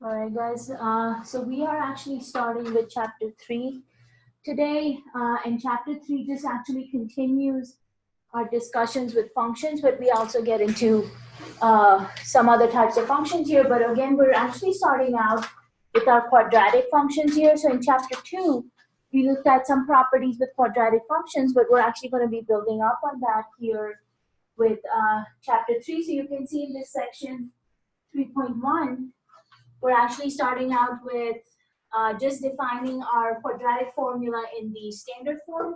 All right, guys. So we are actually starting with chapter 3 today. And chapter 3 just actually continues our discussions with functions, but we also get into some other types of functions here. But again, we're actually starting out with our quadratic functions here. So in chapter 2, we looked at some properties with quadratic functions, but we're actually going to be building up on that here with chapter 3. So you can see in this section 3.1, we're actually starting out with just defining our quadratic formula in the standard form,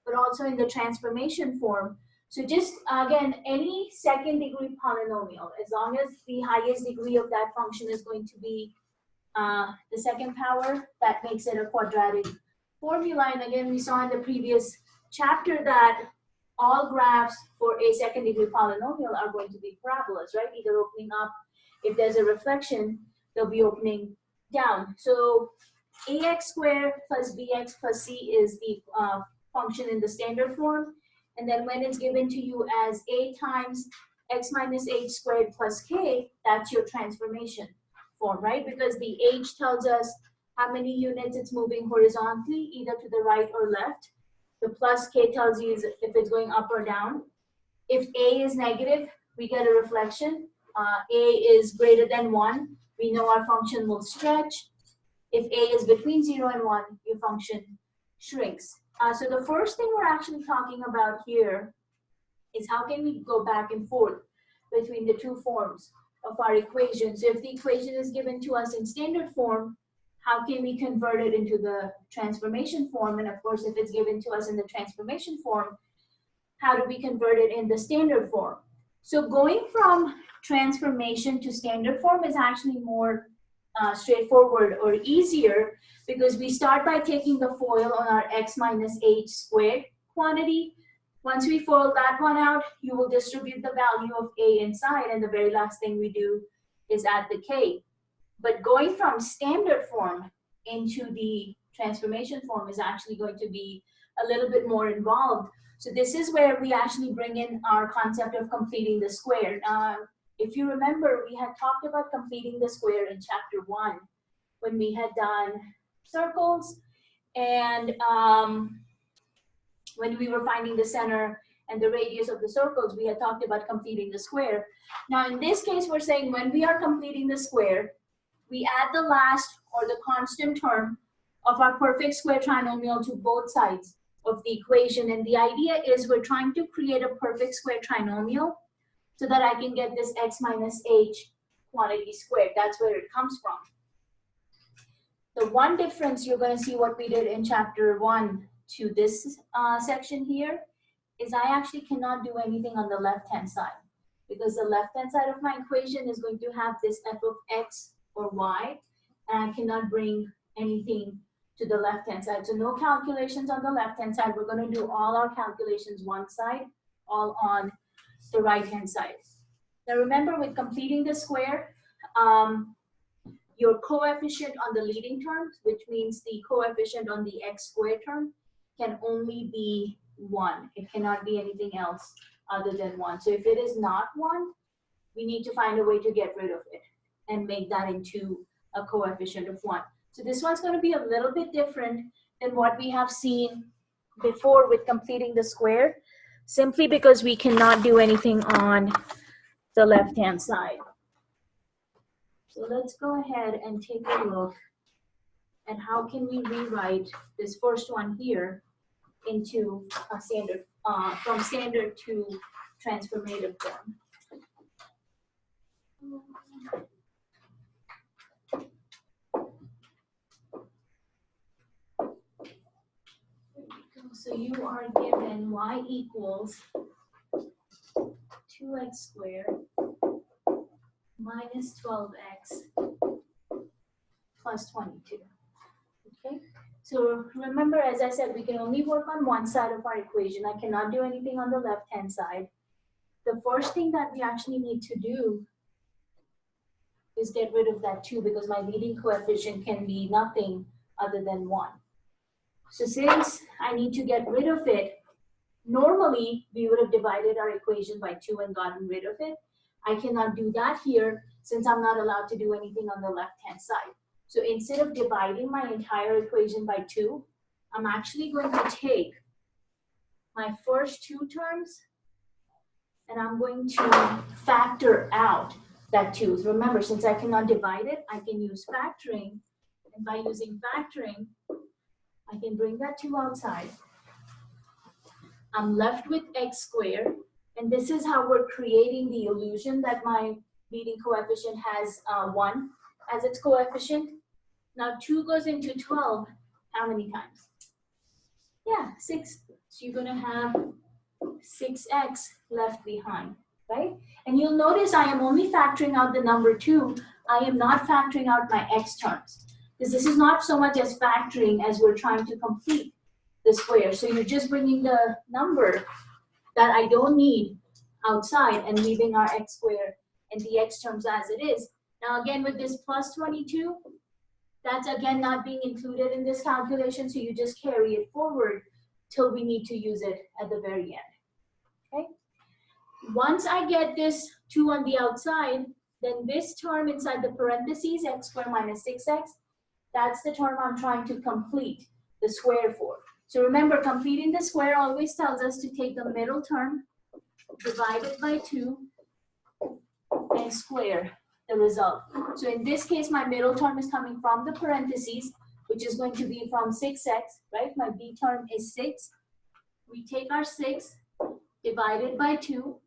but also in the transformation form. So just, again, any second degree polynomial, as long as the highest degree of that function is going to be the second power, that makes it a quadratic formula. And again, we saw in the previous chapter that all graphs for a second degree polynomial are going to be parabolas, right? Either opening up, if there's a reflection, they'll be opening down. So ax squared plus bx plus c is the function in the standard form. And then when it's given to you as a times x minus h squared plus k, that's your transformation form, right? Because the h tells us how many units it's moving horizontally, either to the right or left. The plus k tells you if it's going up or down. If a is negative, we get a reflection. A is greater than 1, we know our function will stretch. If a is between 0 and 1, your function shrinks. So the first thing we're actually talking about here is how can we go back and forth between the two forms of our equation. So if the equation is given to us in standard form, how can we convert it into the transformation form? And of course, if it's given to us in the transformation form, how do we convert it in the standard form? So going from transformation to standard form is actually more straightforward or easier, because we start by taking the FOIL on our x minus h squared quantity. Once we FOIL that one out, you will distribute the value of a inside, and the very last thing we do is add the k. But going from standard form into the transformation form is actually going to be a little bit more involved. So this is where we actually bring in our concept of completing the square. If you remember, we had talked about completing the square in chapter 1 when we had done circles, and when we were finding the center and the radius of the circles, we had talked about completing the square. Now in this case, we're saying when we are completing the square, we add the last or the constant term of our perfect square trinomial to both sides of the equation. And the idea is we're trying to create a perfect square trinomial so that I can get this x minus h quantity squared. That's where it comes from. The one difference, you're going to see what we did in chapter 1 to this section here, is I actually cannot do anything on the left-hand side, because the left-hand side of my equation is going to have this f of x or y, and I cannot bring anything to the left-hand side. So no calculations on the left-hand side. We're going to do all our calculations one side, all on the right-hand side. Now remember, with completing the square, your coefficient on the leading terms, which means the coefficient on the x squared term, can only be 1. It cannot be anything else other than 1. So if it is not 1, we need to find a way to get rid of it and make that into a coefficient of 1. So this one's going to be a little bit different than what we have seen before with completing the square, simply because we cannot do anything on the left-hand side. So let's go ahead and take a look at how can we rewrite this first one here into a standard, from standard to transformative form. So you are given y equals 2x squared minus 12x plus 22. Okay, so remember, as I said, we can only work on one side of our equation. I cannot do anything on the left-hand side. The first thing that we actually need to do is get rid of that 2, because my leading coefficient can be nothing other than 1. So since I need to get rid of it, normally we would have divided our equation by 2 and gotten rid of it. I cannot do that here since I'm not allowed to do anything on the left-hand side. So instead of dividing my entire equation by 2, I'm actually going to take my first 2 terms and I'm going to factor out that 2. Remember, since I cannot divide it, I can use factoring. And by using factoring, I can bring that 2 outside. I'm left with x squared. And this is how we're creating the illusion that my leading coefficient has 1 as its coefficient. Now 2 goes into 12 how many times? Yeah, 6. So you're going to have 6x left behind, right? And you'll notice I am only factoring out the number 2. I am not factoring out my x terms, because this is not so much as factoring as we're trying to complete the square. So you're just bringing the number that I don't need outside and leaving our x squared and the x terms as it is. Now again, with this plus 22, that's again not being included in this calculation, so you just carry it forward till we need to use it at the very end. Okay. Once I get this 2 on the outside, then this term inside the parentheses, x squared minus 6x, that's the term I'm trying to complete the square for. So remember, completing the square always tells us to take the middle term, divide it by 2, and square the result. So in this case, my middle term is coming from the parentheses, which is going to be from 6x, right? My b term is 6. We take our 6, divide it by 2,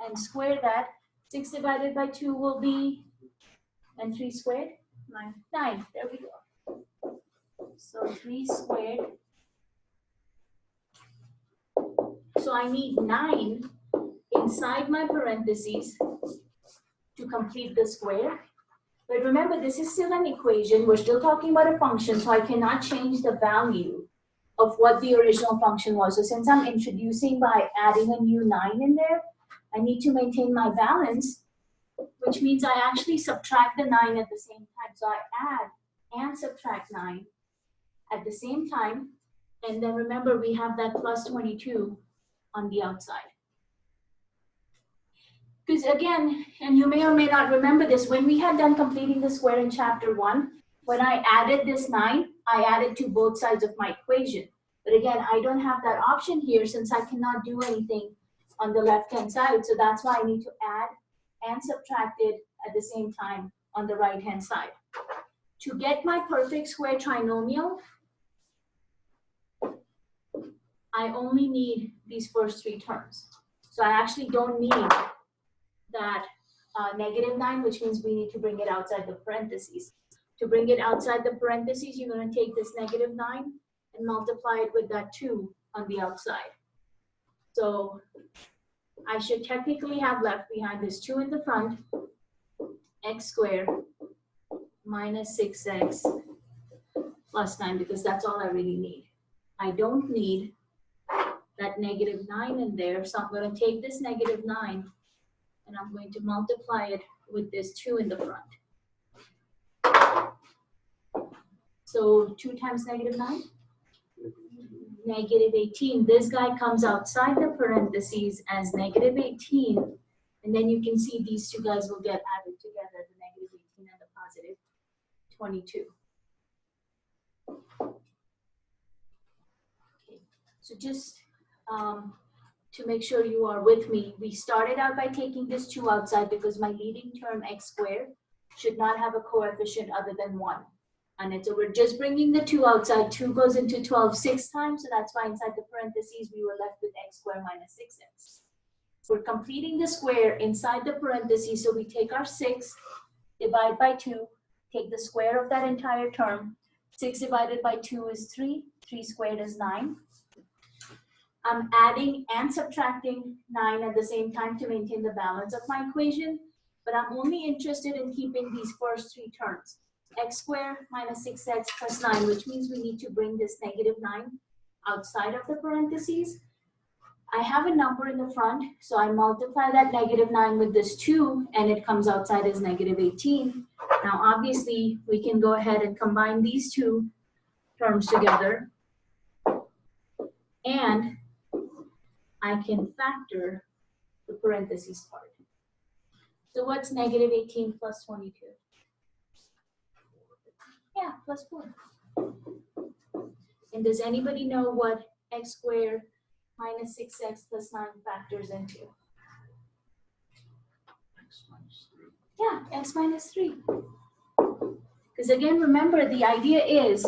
and square that. 6 divided by 2 will be, and 3 squared, 9. 9, there we go. So 3 squared. So I need 9 inside my parentheses to complete the square. But remember, this is still an equation. We're still talking about a function, so I cannot change the value of what the original function was. So since I'm introducing by adding a new 9 in there, I need to maintain my balance, which means I actually subtract the 9 at the same time. So I add and subtract 9 at the same time. And then remember, we have that plus 22 on the outside. Because again, and you may or may not remember this, when we had done completing the square in chapter 1, when I added this 9, I added to both sides of my equation. But again, I don't have that option here since I cannot do anything on the left-hand side. So that's why I need to add and subtract it at the same time on the right-hand side. To get my perfect square trinomial, I only need these first 3 terms. So I actually don't need that -9, which means we need to bring it outside the parentheses. To bring it outside the parentheses, you're going to take this -9 and multiply it with that 2 on the outside. So I should technically have left behind this 2 in the front, x squared minus 6x plus 9, because that's all I really need. I don't need that -9 in there, so I'm going to take this -9 and I'm going to multiply it with this 2 in the front. So 2 times -9? -18. This guy comes outside the parentheses as -18. And then you can see these 2 guys will get added together, the -18 and the positive 22. Okay. So just to make sure you are with me, we started out by taking this 2 outside because my leading term x squared should not have a coefficient other than 1. And so we're just bringing the 2 outside. 2 goes into 12 6 times, so that's why inside the parentheses we were left with x squared minus 6x. We're completing the square inside the parentheses, so we take our 6, divide by 2, take the square of that entire term. 6 divided by 2 is 3, 3 squared is 9. I'm adding and subtracting 9 at the same time to maintain the balance of my equation, but I'm only interested in keeping these first 3 terms. X squared minus 6x plus 9, which means we need to bring this -9 outside of the parentheses. I have a number in the front, so I multiply that -9 with this 2, and it comes outside as -18. Now, obviously, we can go ahead and combine these 2 terms together, and I can factor the parentheses part. So what's negative 18 plus 22? Yeah, plus 4. And does anybody know what x squared minus 6x plus 9 factors into? X minus 3. Yeah, x minus 3. Because again, remember, the idea is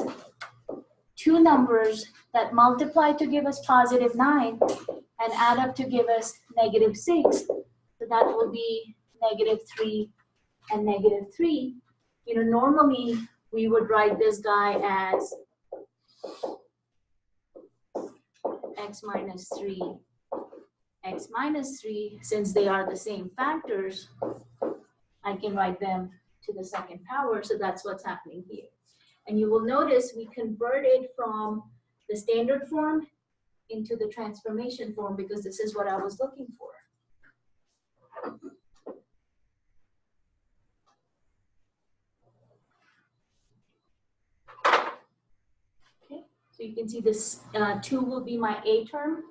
two numbers that multiply to give us positive 9 and add up to give us negative 6. So that will be negative 3 and negative 3. You know, normally we would write this guy as x minus 3, x minus 3. Since they are the same factors, I can write them to the second power. So that's what's happening here. And you will notice we converted from the standard form into the transformation form because this is what I was looking for. Okay, so you can see this 2 will be my A term,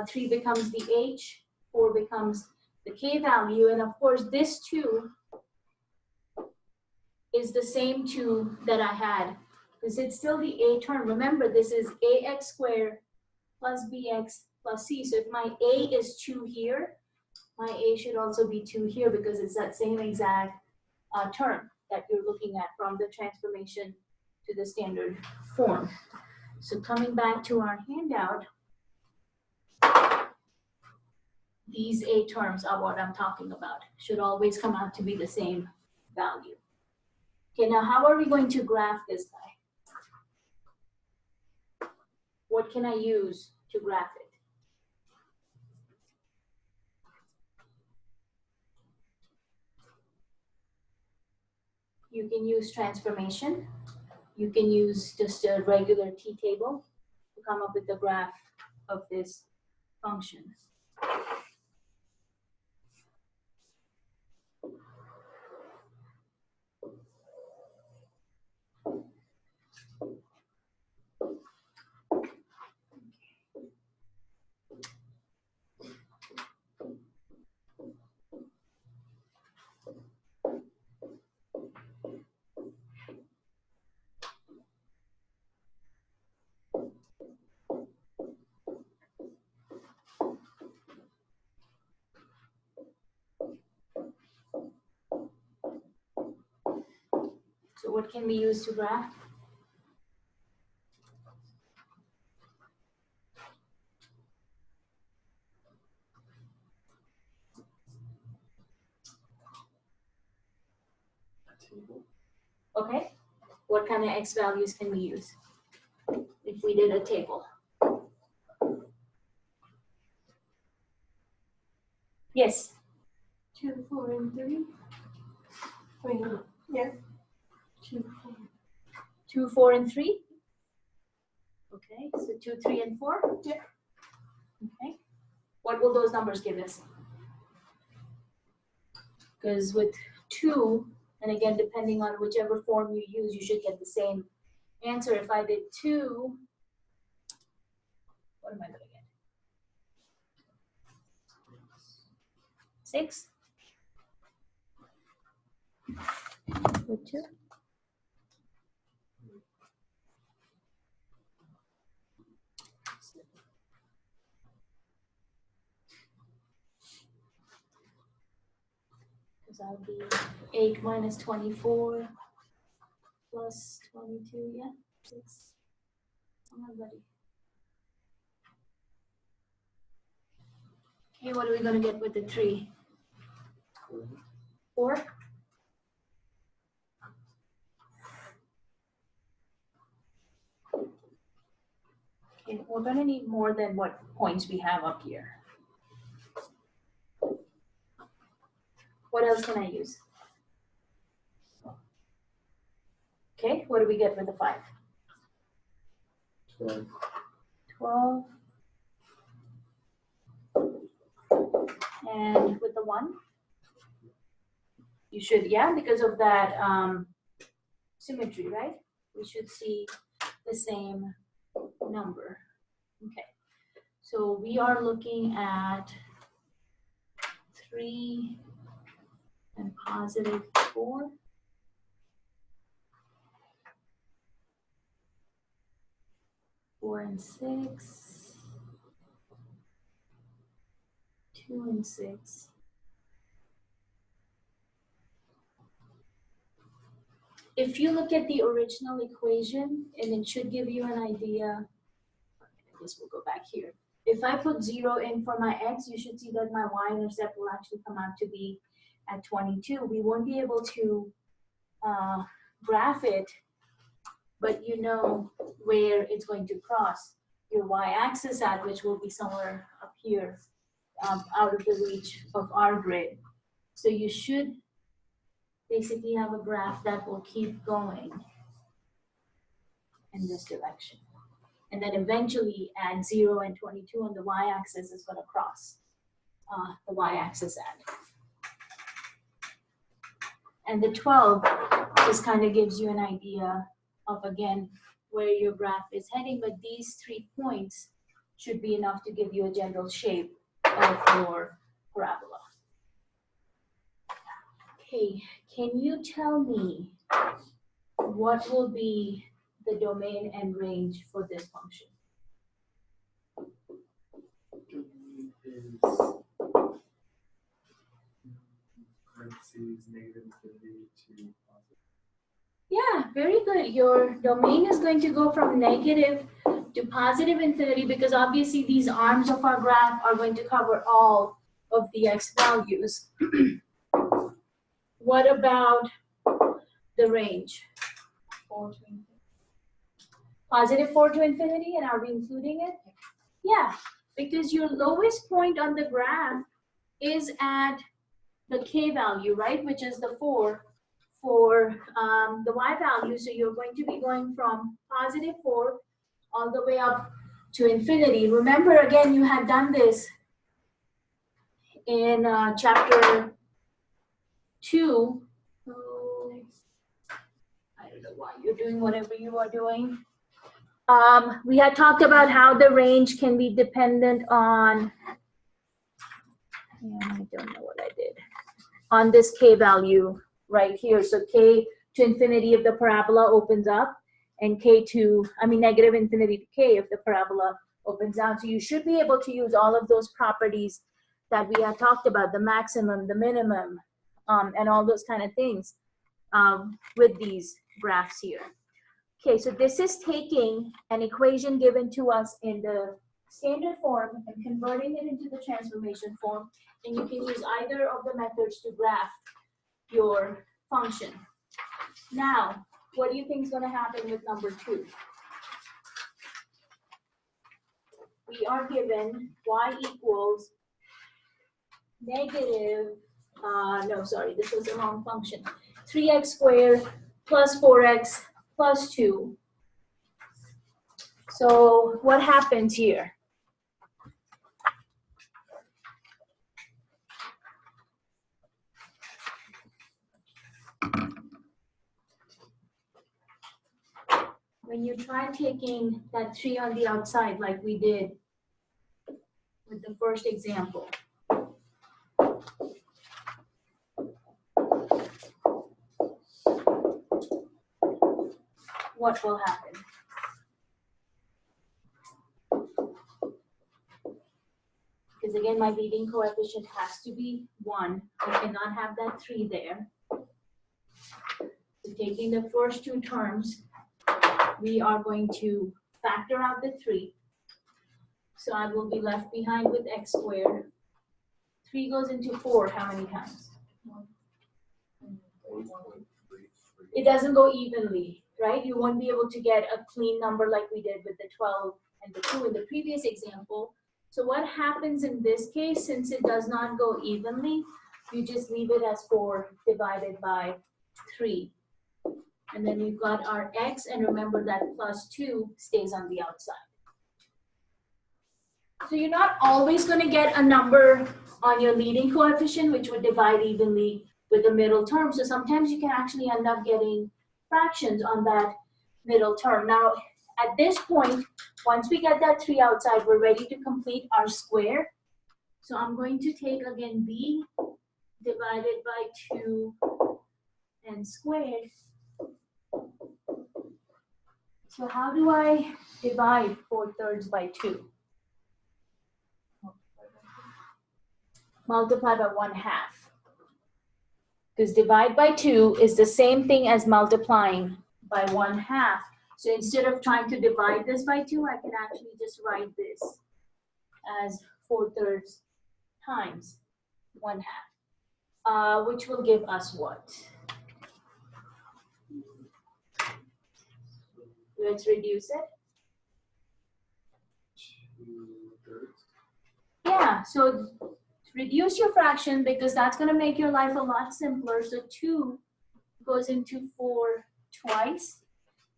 3 becomes the H, 4 becomes the K value, and of course this 2 is the same 2 that I had because it's still the A term. Remember, this is ax squared plus bx plus c. So if my A is 2 here, my A should also be 2 here because it's that same exact term that you're looking at from the transformation to the standard form. So coming back to our handout, these A terms are what I'm talking about. Should always come out to be the same value. Okay, now how are we going to graph this guy? What can I use to graph it? You can use transformation. You can use just a regular t-table to come up with the graph of this function. So what can we use to graph? Okay, what kind of x values can we use if we did a table? Yes. 2, 4, and 3. Wait, yeah. 2, 4. 2, 4, and 3? Okay, so 2, 3, and 4? Yeah. Okay. What will those numbers give us? Because with 2, and again, depending on whichever form you use, you should get the same answer. If I did 2, what am I going to get? 6? With 2? Because that would be 8 minus 24 plus 22, yeah? 6. Come on, buddy. Okay, what are we going to get with the 3? 4? Okay, we're going to need more than what points we have up here. What else can I use? Okay, what do we get with the 5? 12. 12. And with the 1? You should, yeah, because of that symmetry, right? We should see the same number. Okay, so we are looking at 3 and positive 4. Four and 6. 2 and 6. If you look at the original equation, and it should give you an idea, I guess we'll go back here. If I put 0 in for my x, you should see that my y-intercept will actually come out to be at 22. We won't be able to graph it, but you know where it's going to cross your y-axis at, which will be somewhere up here, out of the reach of our grid. So you should basically have a graph that will keep going in this direction. And then eventually at 0 and 22 on the y-axis is going to cross the y-axis at. And the 12 just kind of gives you an idea of, again, where your graph is heading, but these 3 points should be enough to give you a general shape of your parabola. Okay, can you tell me what will be the domain and range for this function? Domain is parentheses negative infinity to positive. Yeah, very good. Your domain is going to go from negative to positive infinity because obviously these arms of our graph are going to cover all of the x values. What about the range? 4 to infinity. Positive 4 to infinity, and are we including it? Yeah, because your lowest point on the graph is at the k value, right, which is the 4 for the y value. So you're going to be going from positive 4 all the way up to infinity. Remember, again, you had done this in chapter 2. So I don't know why you're doing whatever you are doing. We had talked about how the range can be dependent on, I don't know what I did, on this k value right here. So k to infinity of the parabola opens up, and negative infinity to k if the parabola opens down. So you should be able to use all of those properties that we had talked about, the maximum, the minimum, and all those kind of things with these graphs here. Okay, so this is taking an equation given to us in the standard form and converting it into the transformation form, and you can use either of the methods to graph your function. Now, what do you think is going to happen with number 2? We are given y equals negative, this was the wrong function, 3x squared plus 4x plus 2. So what happens here? When you try taking that 3 on the outside like we did with the first example, what will happen? Because again, my leading coefficient has to be 1. I cannot have that 3 there. So taking the first 2 terms, we are going to factor out the 3. So I will be left behind with x squared. 3 goes into 4 how many times? It doesn't go evenly, right? You won't be able to get a clean number like we did with the 12 and the 2 in the previous example. So what happens in this case, since it does not go evenly, you just leave it as 4 divided by 3. And then we've got our x, and remember that plus 2 stays on the outside. So you're not always going to get a number on your leading coefficient, which would divide evenly with the middle term. So sometimes you can actually end up getting fractions on that middle term. Now, at this point, once we get that 3 outside, we're ready to complete our square. So I'm going to take, again, b divided by 2 and squared. So how do I divide 4/3 by 2? Multiply by 1/2. Because divide by 2 is the same thing as multiplying by 1/2. So instead of trying to divide this by 2, I can actually just write this as 4/3 times 1/2, which will give us what? Let's reduce it. 2/3. Yeah, so reduce your fraction because that's going to make your life a lot simpler. So 2 goes into 4 twice,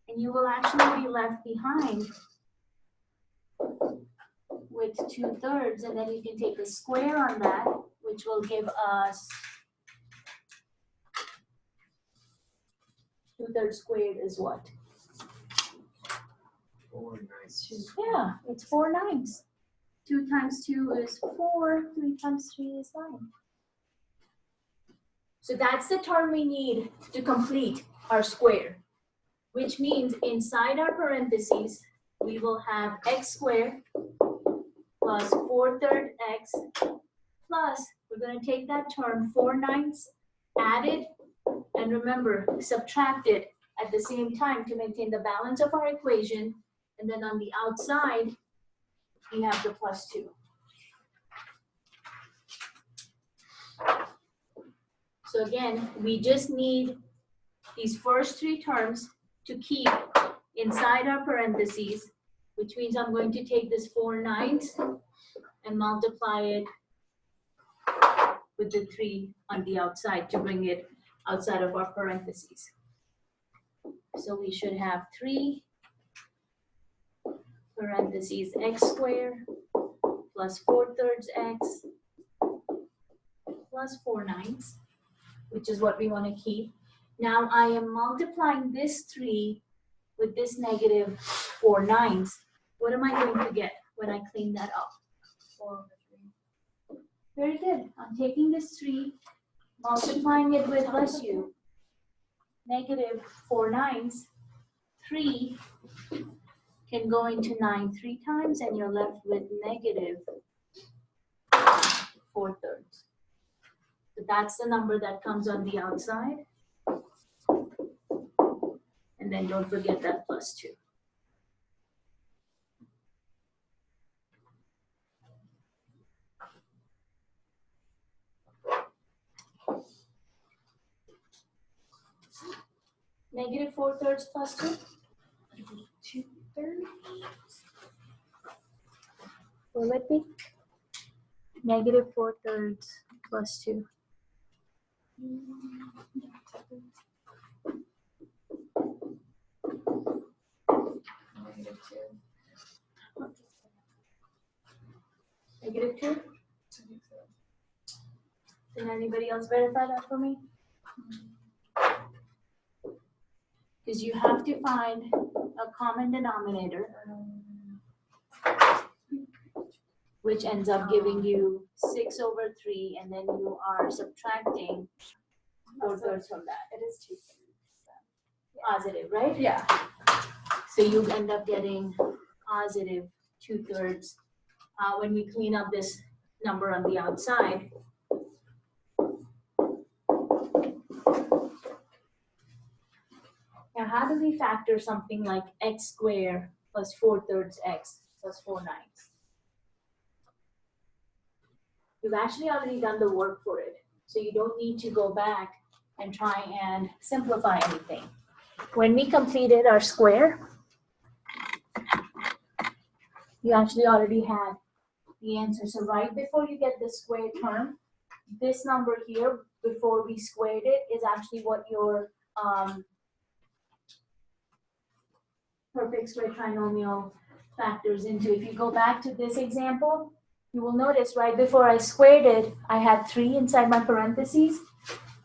and you will actually be left behind with 2/3, and then you can take a square on that, which will give us 2/3 squared is what? 4/9. Yeah, it's 4/9. 2 times 2 is 4, 3 times 3 is 9. So that's the term we need to complete our square, which means inside our parentheses, we will have x squared plus 4/3 x plus, we're going to take that term 4/9, add it, and remember, subtract it at the same time to maintain the balance of our equation. And then on the outside, we have the plus 2. So again, we just need these first 3 terms to keep inside our parentheses, which means I'm going to take this 4/9 and multiply it with the 3 on the outside to bring it outside of our parentheses. So we should have 3 parentheses x squared plus 4/3 x plus 4/9, which is what we want to keep. Now I am multiplying this 3 with this negative 4/9. What am I going to get when I clean that up? 4/3. Very good. I'm taking this 3, multiplying it with, bless you, negative 4/9. 3 can go into 9 3 times, and you're left with negative 4/3. So that's the number that comes on the outside. And then don't forget that plus 2. Negative 4/3 plus 2? 2/3. Will it be? Negative 4/3 plus 2. Negative 2? Can anybody else verify that for me? Because you have to find a common denominator, which ends up giving you 6/3, and then you are subtracting 4/3 from that. It is 2. Positive, right? Yeah. So you end up getting positive 2/3 when we clean up this number on the outside. Now, how do we factor something like x squared plus 4/3 x plus 4/9? You've actually already done the work for it, so you don't need to go back and try and simplify anything. When we completed our square, you actually already had the answer. So right before you get the square term, this number here, before we squared it, is actually what your perfect square trinomial factors into. If you go back to this example, you will notice right before I squared it, I had 3 inside my parentheses,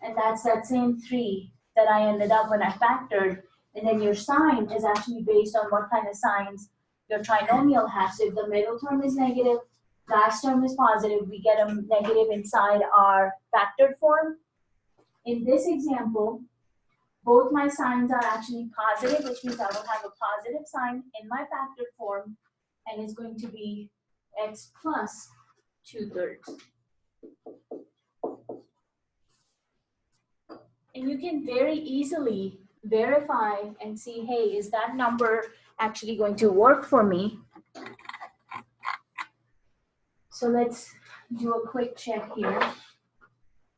and that's that same 3 that I ended up when I factored. And then your sign is actually based on what kind of signs your trinomial has. So if the middle term is negative, last term is positive, we get a negative inside our factored form. In this example, both my signs are actually positive, which means I will have a positive sign in my factored form, and it's going to be x plus 2/3. And you can very easily verify and see, hey, is that number actually going to work for me? So let's do a quick check here.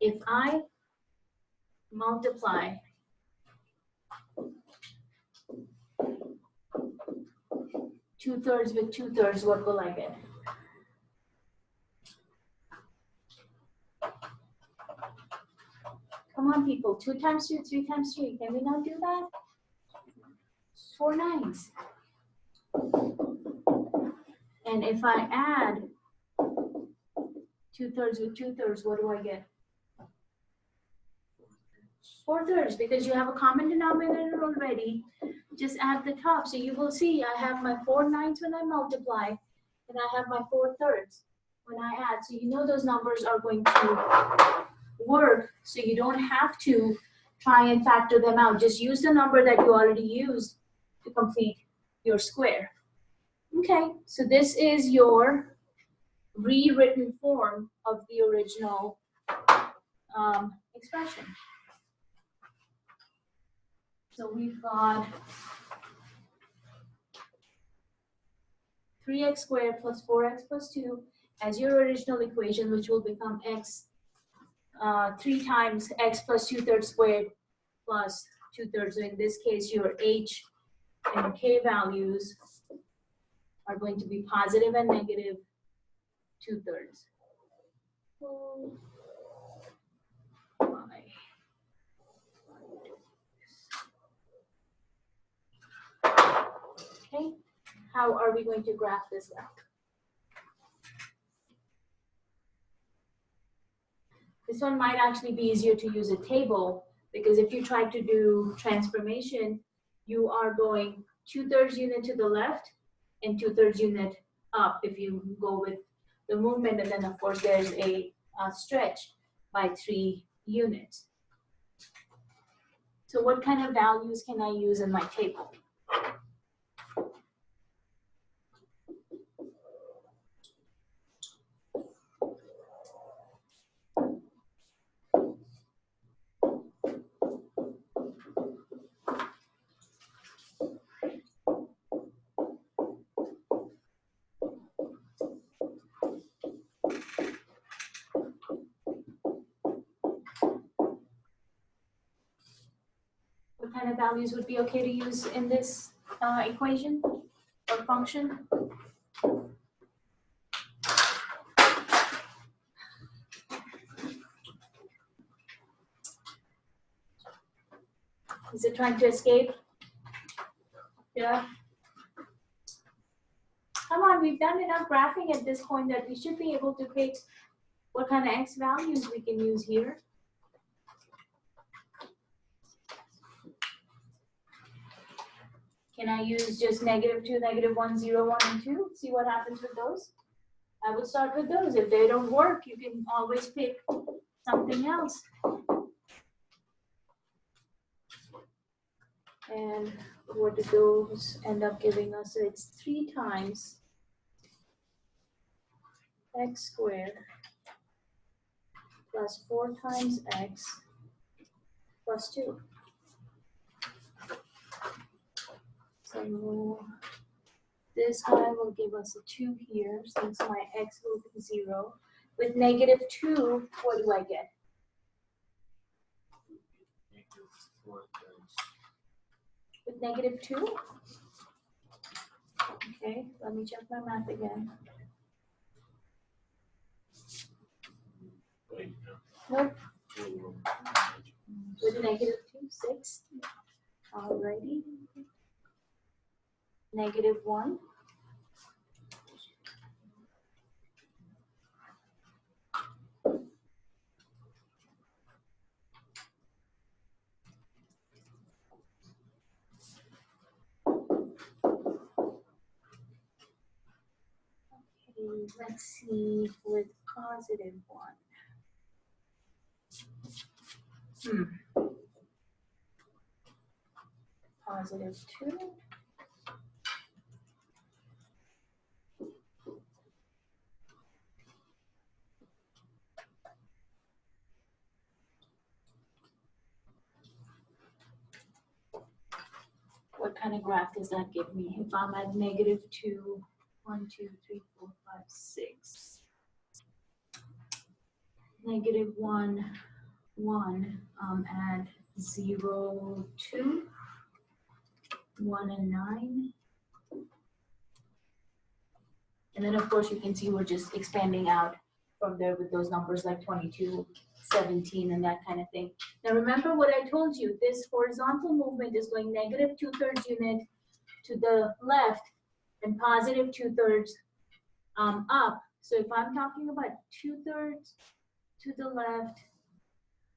If I multiply 2/3 with 2/3, what will I get? Come on, people. 2 times 2, 3 times 3. Can we not do that? 4 9s. And if I add 2/3 with 2/3, what do I get? 4/3, because you have a common denominator already. Just add the top. So you will see I have my 4 9s when I multiply, and I have my 4/3 when I add. So you know those numbers are going to work, so you don't have to try and factor them out. Just use the number that you already used to complete your square. Okay, so this is your rewritten form of the original expression. So we've got 3x squared plus 4x plus 2 as your original equation, which will become x 3 times x plus 2/3 squared plus 2/3. So in this case, your h and k values are going to be positive and negative 2/3. Okay, how are we going to graph this out? This one might actually be easier to use a table, because if you try to do transformation, you are going 2/3 unit to the left and 2/3 unit up if you go with the movement, and then of course there's a stretch by 3 units. So what kind of values can I use in my table? What kind of values would be okay to use in this equation or function? Is it trying to escape? Yeah. Come on, we've done enough graphing at this point that we should be able to pick what kind of x values we can use here. Can I use just -2, -1, 0, 1, and 2? See what happens with those? I would start with those. If they don't work, you can always pick something else. And what do those end up giving us? So it's 3 times x squared plus 4 times x plus 2. So this guy will give us a 2 here, since my x will be 0. With -2, what do I get? With -2? Okay, let me check my math again. Nope. With -2, 6. Alrighty. -1. let's see with positive 1. Positive 2. What kind of graph does that give me? If I'm at negative 2, 1, 2, 3, 4, 5, 6. Negative 1, 1, at 0, 2, 1, and 9. And then of course you can see we're just expanding out from there with those numbers like 22, 17, and that kind of thing. Now remember what I told you, this horizontal movement is going negative 2/3 unit to the left and positive 2/3 up. So if I'm talking about 2/3 to the left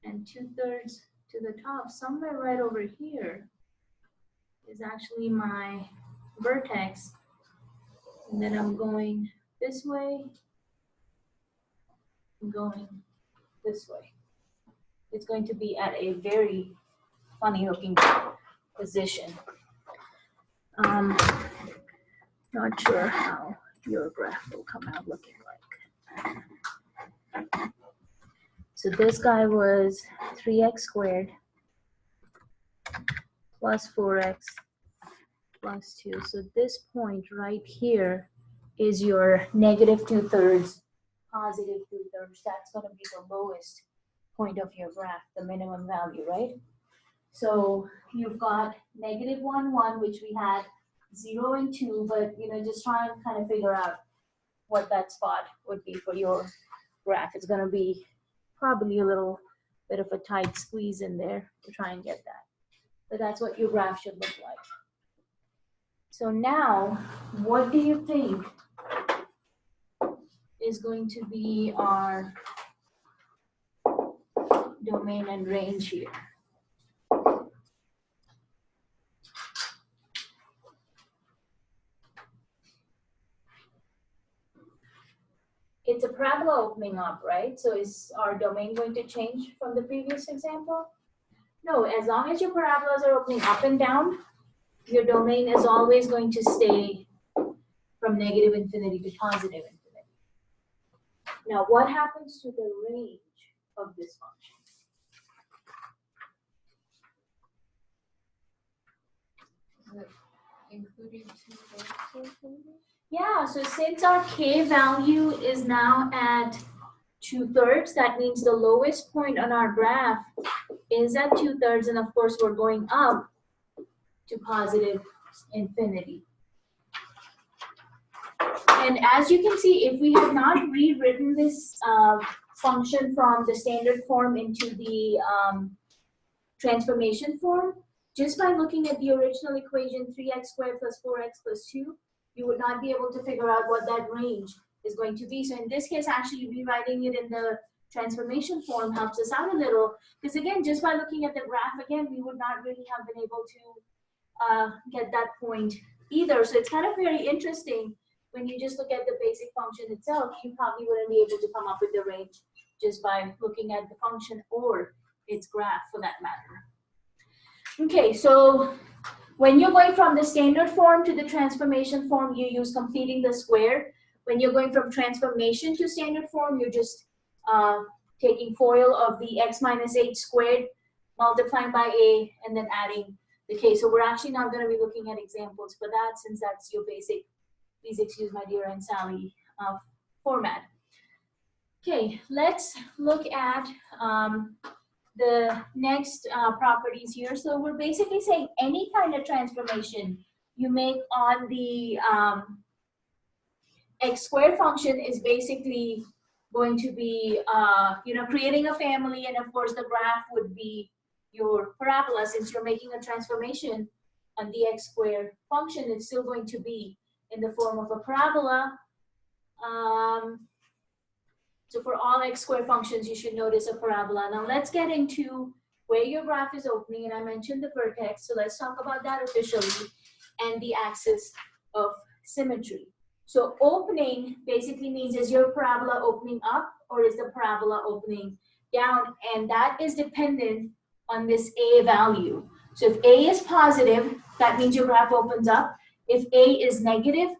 and 2/3 to the top, somewhere right over here is actually my vertex. And then I'm going this way, I'm going this way. It's going to be at a very funny looking position. Not sure how your graph will come out looking like. So this guy was 3x squared plus 4x plus 2. So this point right here is your negative 2/3, positive 2/3. That's going to be the lowest point of your graph, the minimum value, right? So you've got negative 1, 1, which we had 0 and 2, but just try and kind of figure out what that spot would be for your graph. It's going to be probably a little bit of a tight squeeze in there to try and get that. But that's what your graph should look like. So now, what do you think is going to be our domain and range here? It's a parabola opening up, right? So is our domain going to change from the previous example? No, as long as your parabolas are opening up and down, your domain is always going to stay from negative infinity to positive infinity. Now, what happens to the range of this function? Including 2/3? Yeah, so since our k value is now at 2/3, that means the lowest point on our graph is at 2/3, and of course we're going up to positive infinity. And as you can see, if we had not rewritten this function from the standard form into the transformation form, just by looking at the original equation 3x squared plus 4x plus 2, you would not be able to figure out what that range is going to be. So in this case, actually rewriting it in the transformation form helps us out a little, because again, just by looking at the graph again, we would not really have been able to get that point either. So it's kind of very interesting when you just look at the basic function itself, you probably wouldn't be able to come up with the range just by looking at the function or its graph for that matter. Okay, so when you're going from the standard form to the transformation form, you use completing the square. When you're going from transformation to standard form, you're just taking FOIL of the x minus h squared, multiplying by a, and then adding the k. So we're actually not going to be looking at examples for that, since that's your basic, please excuse my dear Aunt Sally, format. Okay, let's look at the next properties here. So we're basically saying any kind of transformation you make on the x squared function is basically going to be, creating a family, and of course the graph would be your parabola. Since you're making a transformation on the x squared function, it's still going to be in the form of a parabola. So for all x squared functions, you should notice a parabola. Now let's get into where your graph is opening, and I mentioned the vertex, so let's talk about that officially, and the axis of symmetry. So opening basically means, is your parabola opening up or is the parabola opening down? And that is dependent on this A value. So if A is positive, that means your graph opens up. If A is negative,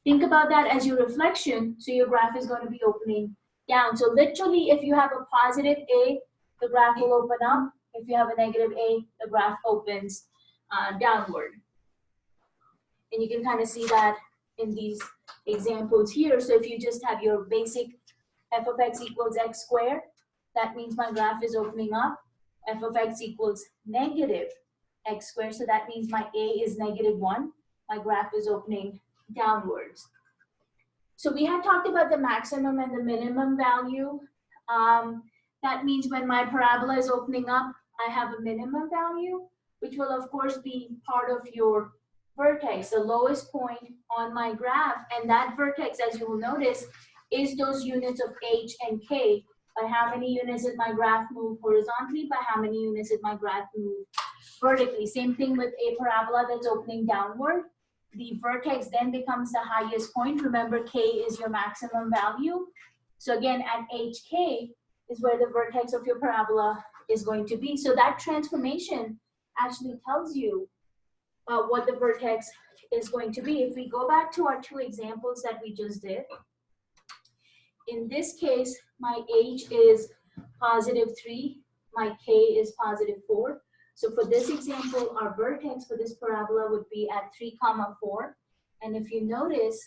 think about that as your reflection. So your graph is going to be opening down. So literally, if you have a positive A, the graph will open up. If you have a negative A, the graph opens downward. And you can kind of see that in these examples here. So if you just have your basic f of x equals x squared, that means my graph is opening up. F of x equals negative x squared, so that means my A is -1. My graph is opening downwards. So we had talked about the maximum and the minimum value. That means when my parabola is opening up, I have a minimum value, which will of course be part of your vertex, the lowest point on my graph. And that vertex, as you will notice, is those units of h and k. By how many units did my graph move horizontally? By how many units did my graph move vertically? Same thing with a parabola that's opening downward. The vertex then becomes the highest point. Remember, k is your maximum value. So again, at hk is where the vertex of your parabola is going to be. So that transformation actually tells you what the vertex is going to be. If we go back to our two examples that we just did, in this case, my h is +3, my k is +4. So for this example, our vertex for this parabola would be at 3, 4. And if you notice,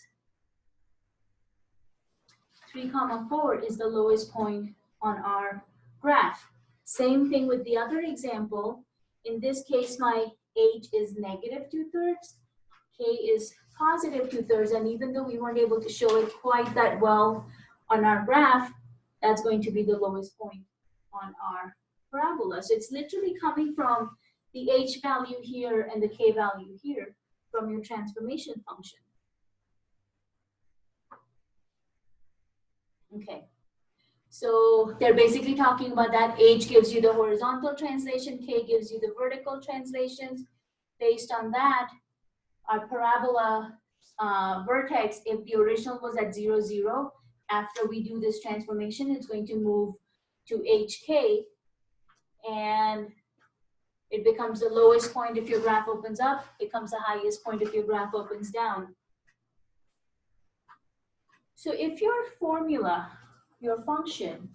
3, 4 is the lowest point on our graph. Same thing with the other example. In this case, my h is -2/3, k is +2/3, and even though we weren't able to show it quite that well on our graph, that's going to be the lowest point on our parabola. So it's literally coming from the h value here and the k value here from your transformation function. Okay. So they're basically talking about that h gives you the horizontal translation, k gives you the vertical translations. Based on that, our parabola vertex, if the original was at 0, 0, after we do this transformation, it's going to move to hk, and it becomes the lowest point if your graph opens up, becomes the highest point if your graph opens down. So if your formula, your function,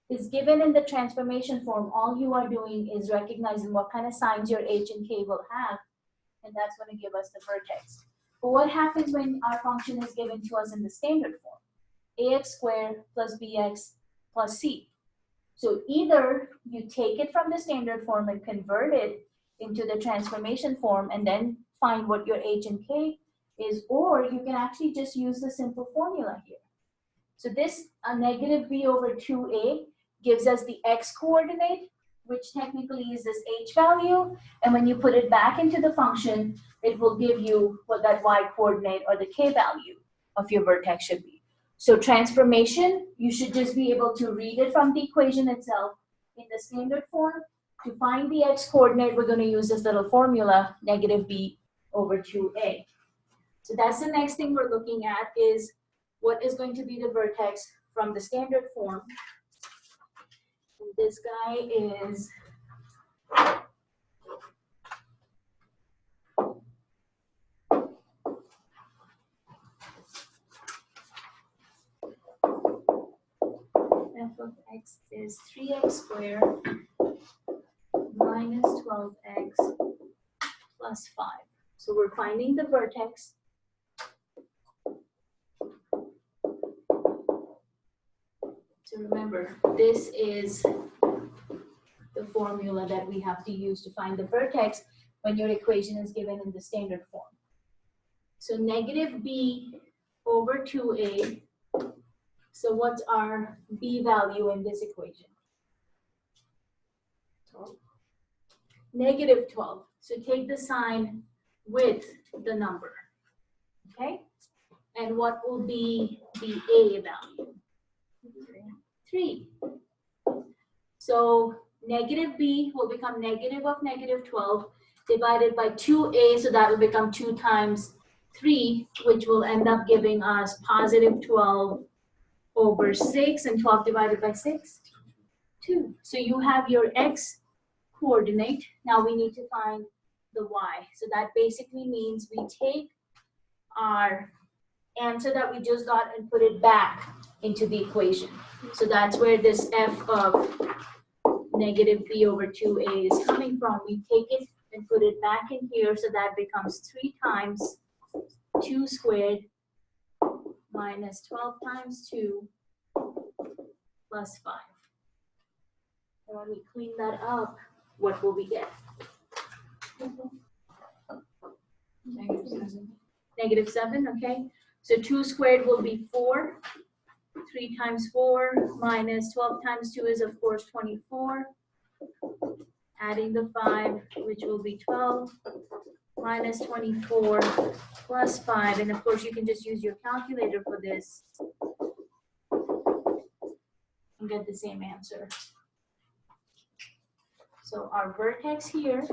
is given in the transformation form, all you are doing is recognizing what kind of signs your h and k will have, and that's going to give us the vertex. But what happens when our function is given to us in the standard form? Ax squared plus bx plus c. So either you take it from the standard form and convert it into the transformation form and then find what your h and k is, or you can actually just use the simple formula here. So this -b/2a gives us the x coordinate, which technically is this h value, and when you put it back into the function, it will give you what that y coordinate or the k value of your vertex should be. So transformation, you should just be able to read it from the equation itself in the standard form. To find the x coordinate, we're going to use this little formula, -b/2a. So that's the next thing we're looking at, is what is going to be the vertex from the standard form. And this guy is f of x is 3x squared minus 12x plus 5. So we're finding the vertex. So remember, this is the formula that we have to use to find the vertex when your equation is given in the standard form. So -b/2a. So what's our b value in this equation? 12. -12. So take the sign with the number, okay? And what will be the a value? 3. So -b will become negative of -12 divided by 2a, so that will become 2 times 3, which will end up giving us positive 12 over 6, and 12 divided by 6? 2. So you have your x coordinate. Now we need to find the y. So that basically means we take our answer that we just got and put it back into the equation. So that's where this f of negative b over 2a is coming from. We take it and put it back in here, so that becomes 3 times 2 squared minus 12 times 2 plus 5. And when we clean that up, what will we get? Negative 7, okay? So 2 squared will be 4. 3 times 4 minus 12 times 2 is, of course, 24. Adding the 5, which will be 12, minus 24 plus 5. And of course, you can just use your calculator for this and get the same answer. So our vertex here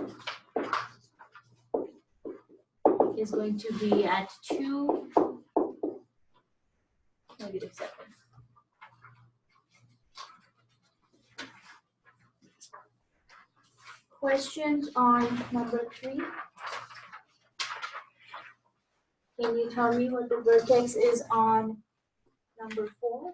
is going to be at 2, negative 7. Questions on number 3? Can you tell me what the vertex is on number 4?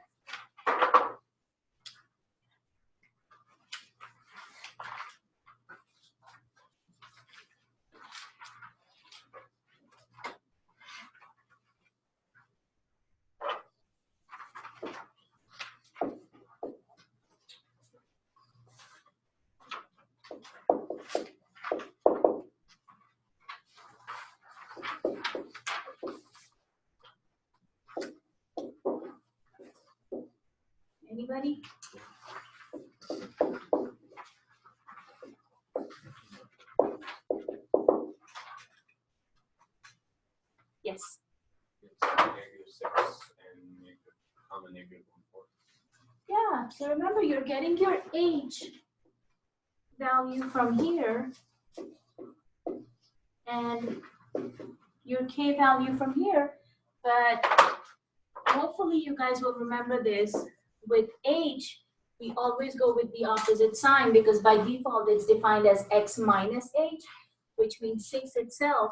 Anybody? Yes. It's -6 and common -1/4. Yeah, so remember, you're getting your h value from here and your k value from here, but hopefully you guys will remember this. With h, we always go with the opposite sign because by default it's defined as x minus h, which means 6 itself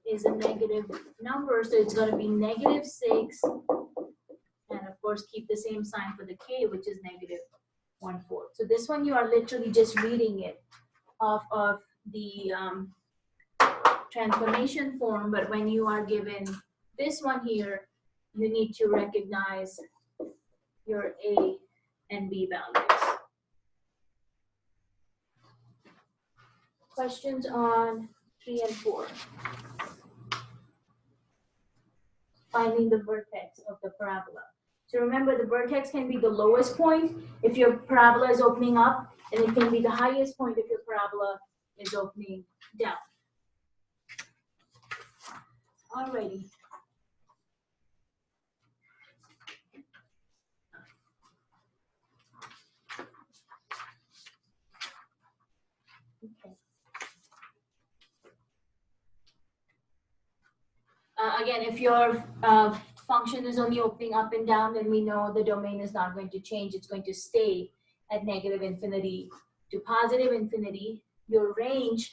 is a negative number, so it's going to be -6, and of course keep the same sign for the k, which is -1/4. So this one you are literally just reading it off of the transformation form, but when you are given this one here, you need to recognize your a and b values. Questions on 3 and 4? Finding the vertex of the parabola. So remember, the vertex can be the lowest point if your parabola is opening up, and it can be the highest point if your parabola is opening down. Alrighty. Okay. Again, if your function is only opening up and down, then we know the domain is not going to change. It's going to stay at -infinity to +infinity. Your range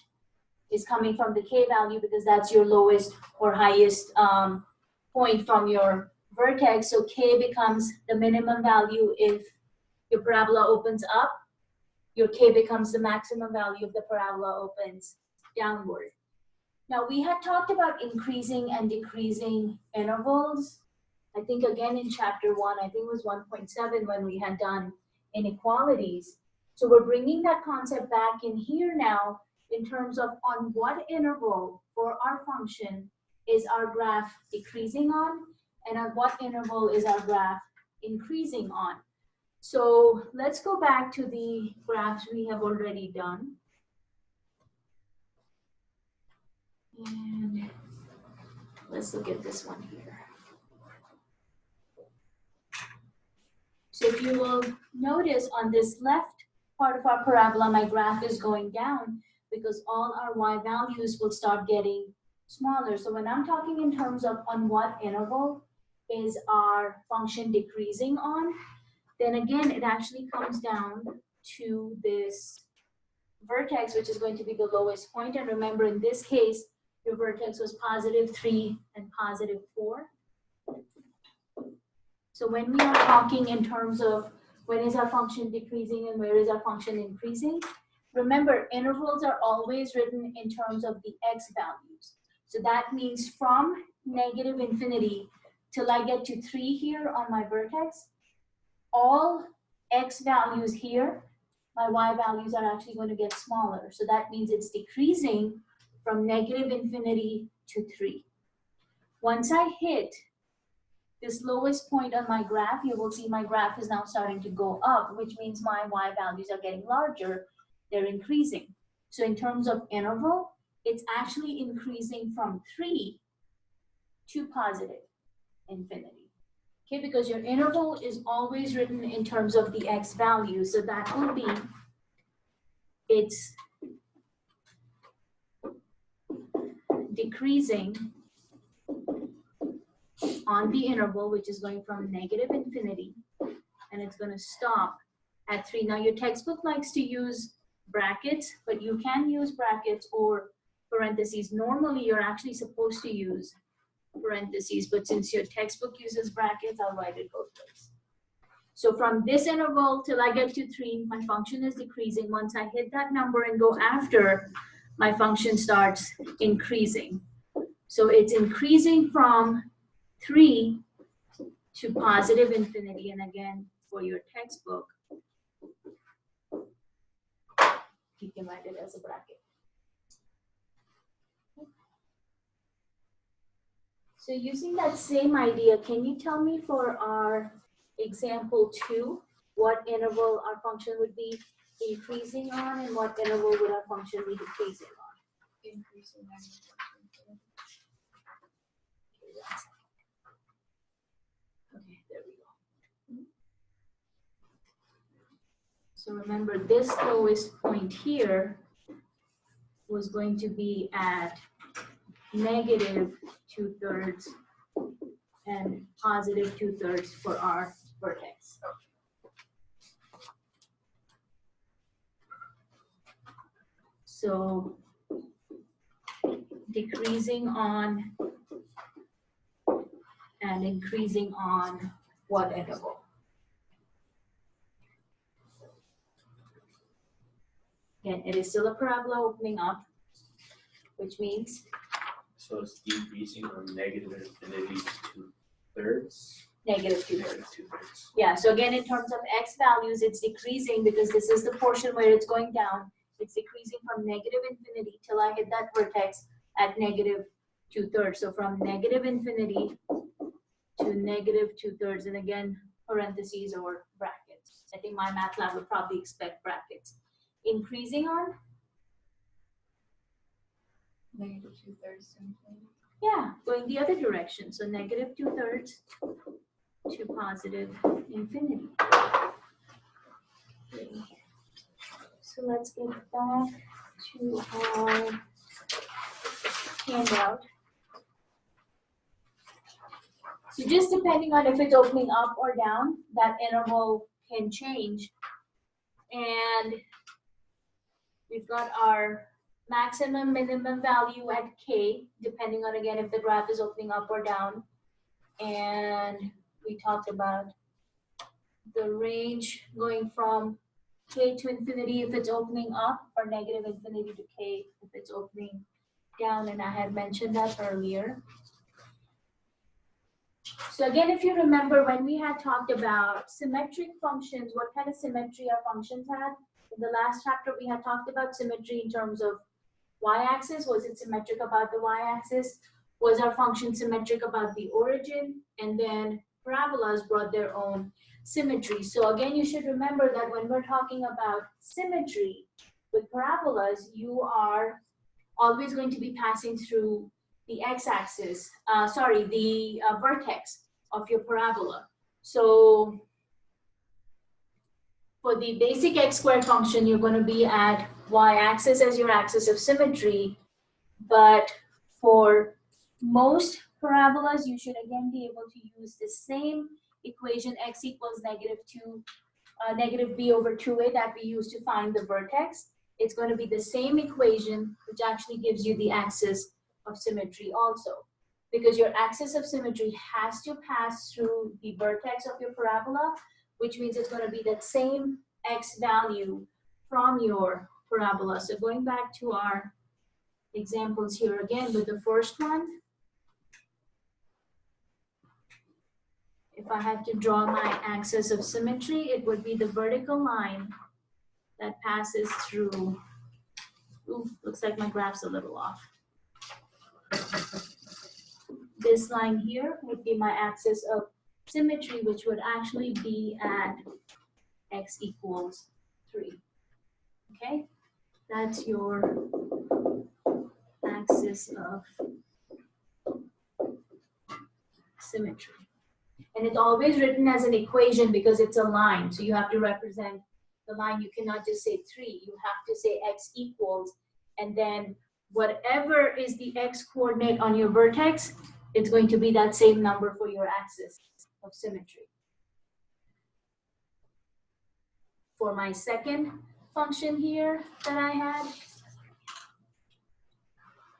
is coming from the k value because that's your lowest or highest point from your vertex. So k becomes the minimum value if your parabola opens up. Your k becomes the maximum value if the parabola opens downward. Now, we had talked about increasing and decreasing intervals. I think again in chapter 1, I think it was 1.7 when we had done inequalities. So we're bringing that concept back in here now in terms of on what interval for our function is our graph decreasing on, and on what interval is our graph increasing on. So let's go back to the graphs we have already done. And let's look at this one here. So if you will notice on this left part of our parabola, my graph is going down because all our y values will start getting smaller. So when I'm talking in terms of on what interval is our function decreasing on, then again, it actually comes down to this vertex, which is going to be the lowest point. And remember, in this case, your vertex was +3 and +4. So when we are talking in terms of when is our function decreasing and where is our function increasing, remember, intervals are always written in terms of the x values. So that means from -∞ till I get to 3 here on my vertex, all x values here, my y values are actually going to get smaller. So that means it's decreasing from -∞ to 3. Once I hit this lowest point on my graph, you will see my graph is now starting to go up, which means my y values are getting larger. They're increasing. So in terms of interval, it's actually increasing from 3 to +∞. Okay, because your interval is always written in terms of the x value. So that will be, it's decreasing on the interval, which is going from -∞, and it's going to stop at 3. Now, your textbook likes to use brackets, but you can use brackets or parentheses. Normally, you're actually supposed to use parentheses, but since your textbook uses brackets, I'll write it both ways. So from this interval till I get to 3, my function is decreasing. Once I hit that number and go after, my function starts increasing. So it's increasing from 3 to +∞. And again, for your textbook, you can write it as a bracket. So using that same idea, can you tell me for our example 2, what interval our function would be increasing on and what interval would our function be decreasing on? Increasing on Okay, there we go. So remember, this lowest point here was going to be at -2/3 and +2/3 for our vertex. So decreasing on and increasing on what interval? Again, it is still a parabola opening up, which means So it's decreasing from -∞ to 2/3. -2/3. Yeah, so again, in terms of x values, it's decreasing because this is the portion where it's going down. It's decreasing from -∞ till I hit that vertex at -2/3. So from -∞ to -2/3, and again, parentheses or brackets. I think my math lab would probably expect brackets. Increasing on? -2/3 infinity. Yeah, going the other direction. So -2/3 to +∞. Okay. So let's get back to our handout. So just depending on if it's opening up or down, that interval can change. And we've got our maximum, minimum value at k, depending on, again, if the graph is opening up or down. And we talked about the range going from k to infinity if it's opening up, or -∞ to k if it's opening down, and I had mentioned that earlier. So again, if you remember when we had talked about symmetric functions, what kind of symmetry our functions had? In the last chapter, we had talked about symmetry in terms of y-axis. Was it symmetric about the y-axis? Was our function symmetric about the origin? And then parabolas brought their own symmetry. So again, you should remember that when we're talking about symmetry with parabolas, you are always going to be passing through the x-axis, the vertex of your parabola. So for the basic x-squared function, you're going to be at y-axis as your axis of symmetry, but for most parabolas, you should again be able to use the same equation, x equals negative b over 2a that we used to find the vertex. It's going to be the same equation, which actually gives you the axis of symmetry also. Because your axis of symmetry has to pass through the vertex of your parabola, which means it's going to be that same x value from your parabola. So going back to our examples here again with the first one, if I had to draw my axis of symmetry, it would be the vertical line that passes through, ooh, looks like my graph's a little off. This line here would be my axis of symmetry, which would actually be at x equals 3. Okay, that's your axis of symmetry. And it's always written as an equation because it's a line. So you have to represent the line. You cannot just say 3. You have to say x equals, and then whatever is the x coordinate on your vertex, it's going to be that same number for your axis of symmetry. For my second function here that I had,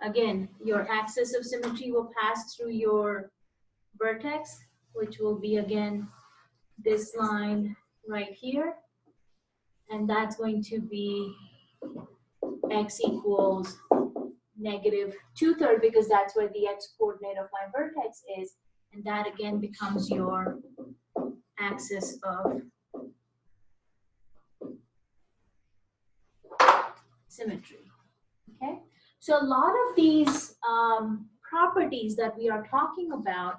again, your axis of symmetry will pass through your vertex, which will be again this line right here. And that's going to be x equals negative 2/3 because that's where the x coordinate of my vertex is. And that again becomes your axis of symmetry. Okay, so a lot of these properties that we are talking about,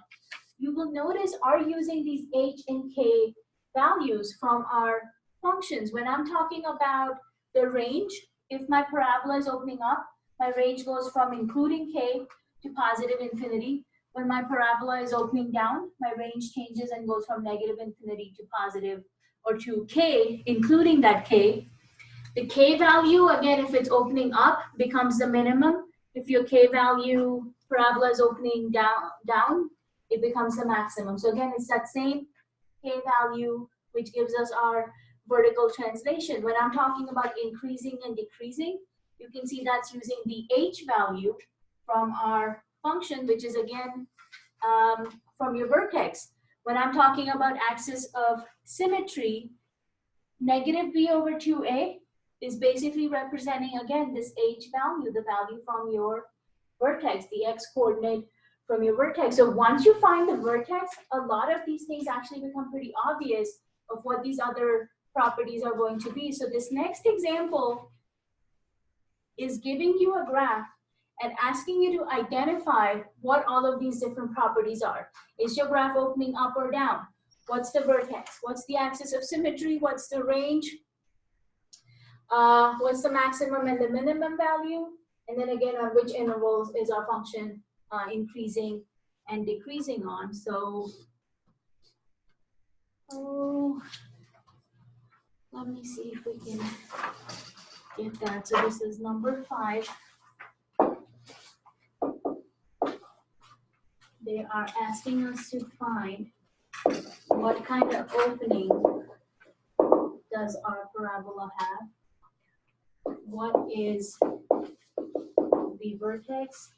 you will notice are using these h and k values from our functions. When I'm talking about the range, if my parabola is opening up, my range goes from including k to positive infinity. When my parabola is opening down, my range changes and goes from negative infinity to positive or to k, including that k. The k value, again, if it's opening up, becomes the minimum. If your k value parabola is opening down, it becomes the maximum. So again, it's that same k value which gives us our vertical translation. When I'm talking about increasing and decreasing, you can see that's using the h value from our function, which is again from your vertex. When I'm talking about axis of symmetry, negative b over 2a is basically representing, again, this h value, the value from your vertex, the x coordinate from your vertex. So once you find the vertex, a lot of these things actually become pretty obvious of what these other properties are going to be. So this next example is giving you a graph and asking you to identify what all of these different properties are. Is your graph opening up or down? What's the vertex? What's the axis of symmetry? What's the range? What's the maximum and the minimum value? And then again, on which intervals is our function increasing and decreasing on? So, let me see if we can get that. So this is number 5. They are asking us to find what kind of opening does our parabola have? What is the vertex?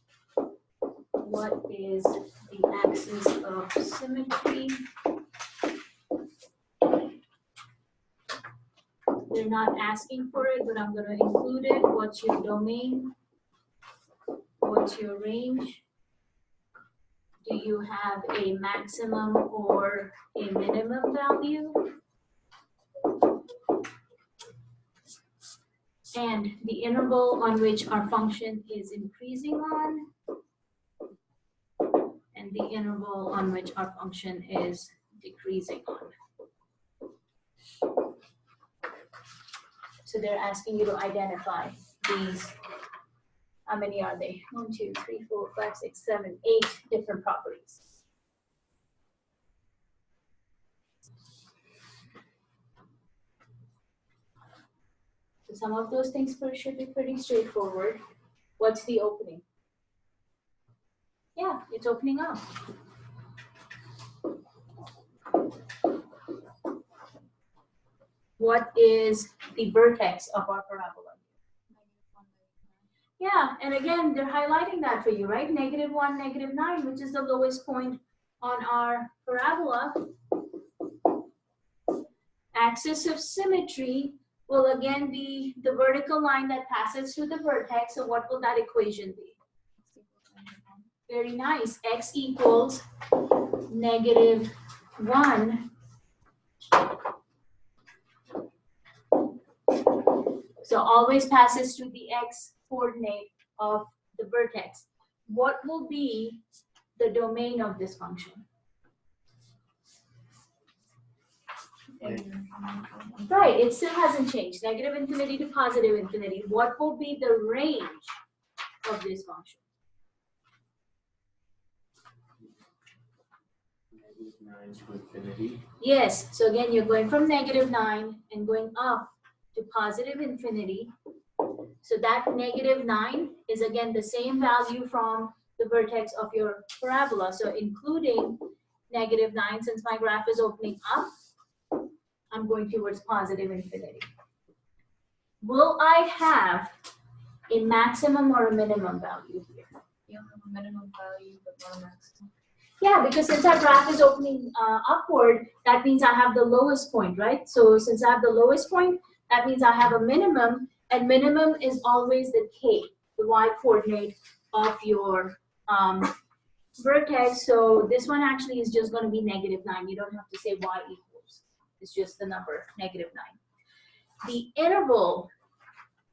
What is the axis of symmetry? They're not asking for it, but I'm going to include it. What's your domain? What's your range? Do you have a maximum or a minimum value? And the interval on which our function is increasing on, and the interval on which our function is decreasing on. So they're asking you to identify these. How many are they? 1, 2, 3, 4, 5, 6, 7, 8 different properties. So some of those things should be pretty straightforward. What's the opening? Yeah, it's opening up. What is the vertex of our parabola? Yeah, and again, they're highlighting that for you, right? -1, -9, which is the lowest point on our parabola. Axis of symmetry will again be the vertical line that passes through the vertex. So what will that equation be? Very nice. X equals -1. So always passes through the x coordinate of the vertex. What will be the domain of this function? Right, it still hasn't changed. -∞ to +∞. What will be the range of this function? -9 to infinity. Yes, so again, you're going from -9 and going up to +∞. So that -9 is again the same value from the vertex of your parabola. So including -9, since my graph is opening up, I'm going towards +∞. Will I have a maximum or a minimum value here? You don't have a minimum value, but not a maximum. Yeah, because since our graph is opening upward, that means I have the lowest point, right? So since I have the lowest point, that means I have a minimum, and minimum is always the k, the y coordinate of your vertex. So this one actually is just going to be -9. You don't have to say y equals. It's just the number, -9. The interval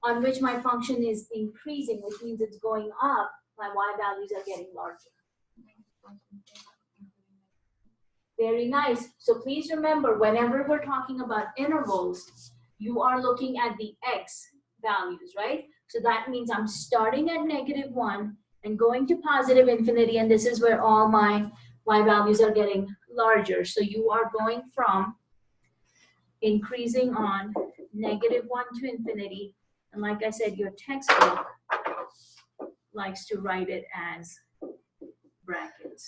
on which my function is increasing, which means it's going up, my y values are getting larger. Very nice. So please remember, whenever we're talking about intervals, you are looking at the x values, right? So that means I'm starting at -1 and going to +∞, and this is where all my y values are getting larger. So you are going from increasing on -1 to infinity. And like I said, your textbook likes to write it as brackets.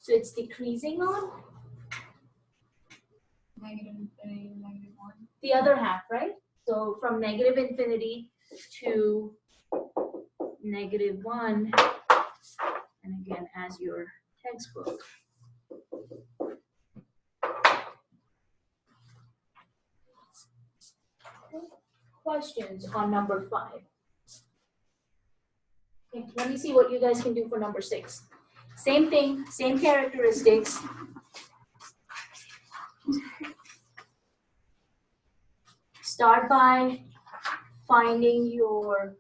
So it's decreasing on -∞, -1. the other half, right? So from -∞ to -1, and again, as your textbook. Questions on number 5? Okay, let me see what you guys can do for number 6. Same thing, same characteristics. Start by finding your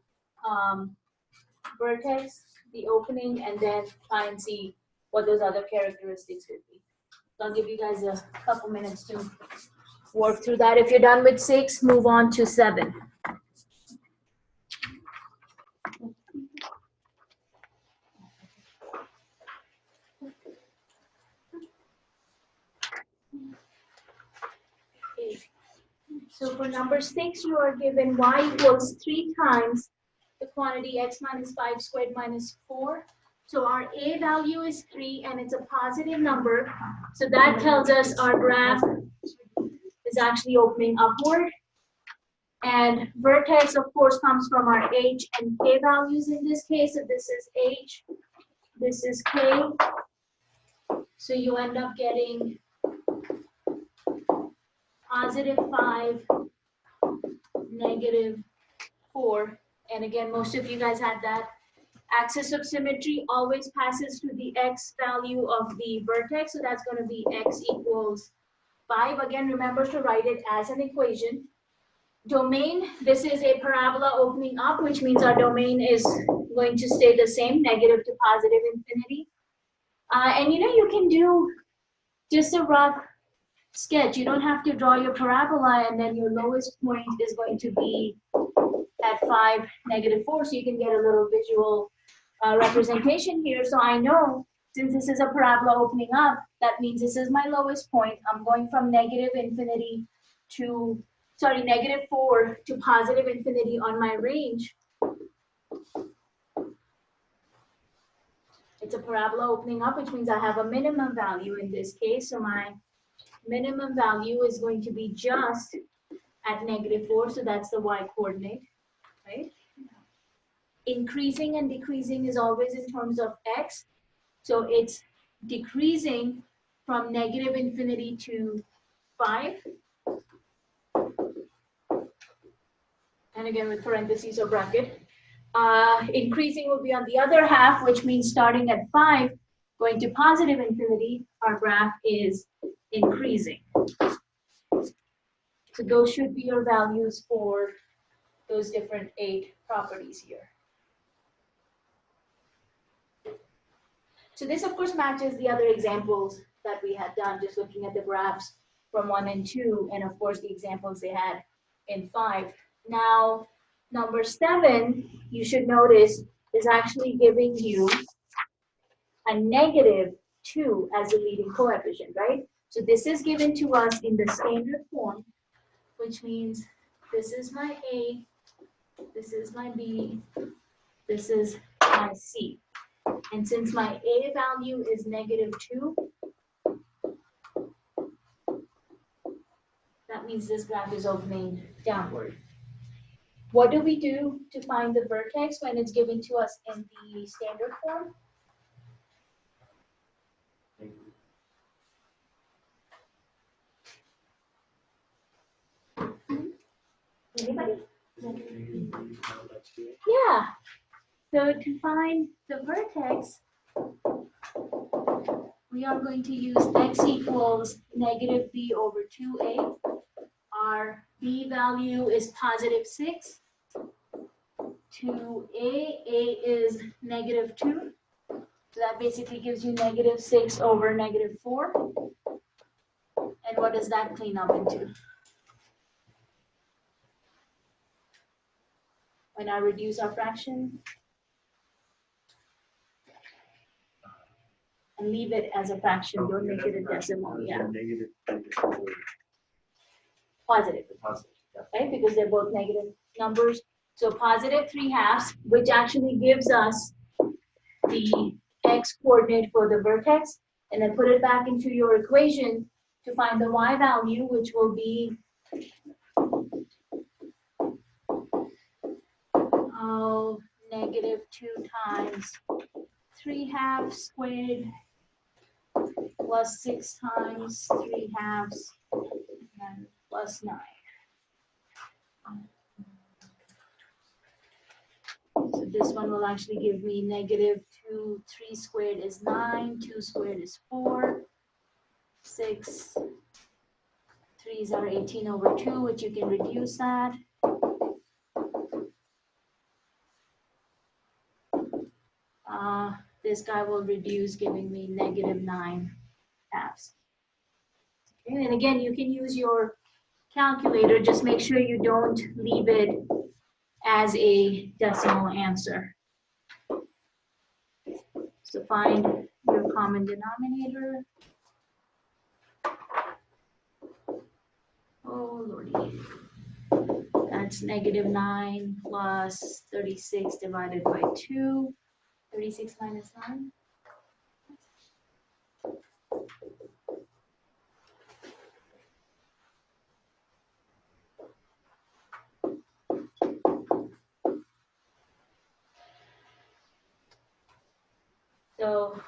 vertex, the opening, and then try and see what those other characteristics would be. So I'll give you guys a couple minutes to work through that. If you're done with 6, move on to 7. Okay. So for number 6, you are given y equals 3 times the quantity x minus 5 squared minus 4. So our a value is 3 and it's a positive number. So that tells us our graph is actually opening upward. And vertex, of course, comes from our h and k values in this case. So this is h, this is k. So you end up getting +5, -4. And again, most of you guys had that. Axis of symmetry always passes through the x value of the vertex. So that's going to be x equals 5. Again, remember to write it as an equation. Domain, this is a parabola opening up, which means our domain is going to stay the same, negative to +∞. And you can do just a rough sketch. You don't have to draw your parabola, and then your lowest point is going to be at 5, -4, so you can get a little visual representation here. So I know, since this is a parabola opening up, that means this is my lowest point. I'm going from -∞ to, -4 to +∞ on my range. It's a parabola opening up, which means I have a minimum value in this case. So my minimum value is going to be just at -4, so that's the y coordinate, right? Increasing and decreasing is always in terms of x. So it's decreasing from -infinity to 5. And again with parentheses or bracket. Increasing will be on the other half, which means starting at 5, going to +infinity, our graph is increasing. So those should be your values for those different 8 properties here. So this of course matches the other examples that we had done, just looking at the graphs from 1 and 2, and of course the examples they had in 5. Now, number 7, you should notice, is actually giving you a -2 as the leading coefficient, right? So this is given to us in the standard form, which means this is my A, this is my B, this is my C. And since my A value is -2, that means this graph is opening downward. What do we do to find the vertex when it's given to us in the standard form? Anybody? Yeah. So to find the vertex, we are going to use x equals -b/2a. Our b value is +6. To a is -2. So that basically gives you -6/-4. And what does that clean up into? When I reduce our fraction and leave it as a fraction, don't make it a decimal. Yeah, positive, right? Because they're both negative numbers. So +3/2, which actually gives us the x coordinate for the vertex, and then put it back into your equation to find the y value, which will be -2 times 3/2 squared plus 6 times 3/2 and plus 9. So this one will actually give me -2, 3 squared is 9, 2 squared is 4, 6, 3s are 18/2, which you can reduce that. This guy will reduce, giving me -9/2. Okay, and again, you can use your calculator, just make sure you don't leave it as a decimal answer. So find your common denominator. Oh lordy. That's -9 plus 36 divided by 2. 36 minus 9. So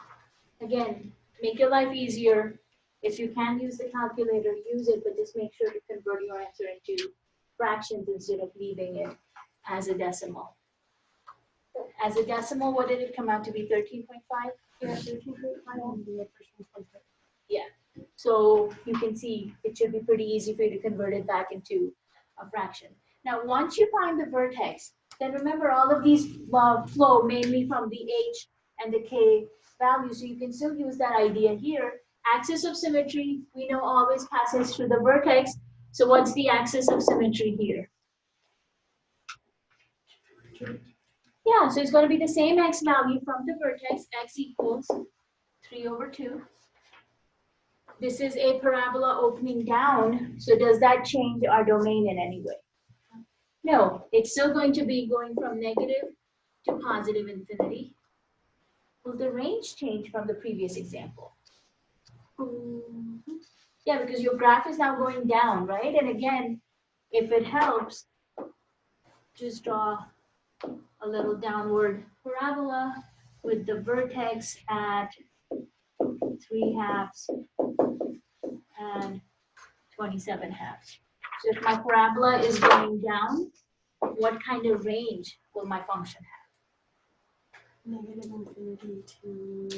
again, make your life easier. If you can use the calculator, use it, but just make sure to convert your answer into fractions instead of leaving it as a decimal. As a decimal, what did it come out to be? 13.5? Yeah, 13.5. Yeah. So you can see it should be pretty easy for you to convert it back into a fraction. Now, once you find the vertex, then remember all of these flow mainly from the h and the k values. So you can still use that idea here. Axis of symmetry, we know always passes through the vertex. So what's the axis of symmetry here? Yeah, so it's going to be the same x value from the vertex, x equals 3/2. This is a parabola opening down, so does that change our domain in any way? No, it's still going to be going from negative to +infinity. Will the range change from the previous example? Yeah, because your graph is now going down, right? And again, if it helps, just draw a little downward parabola with the vertex at 3/2 and 27/2. So if my parabola is going down, what kind of range will my function have? Negative infinity to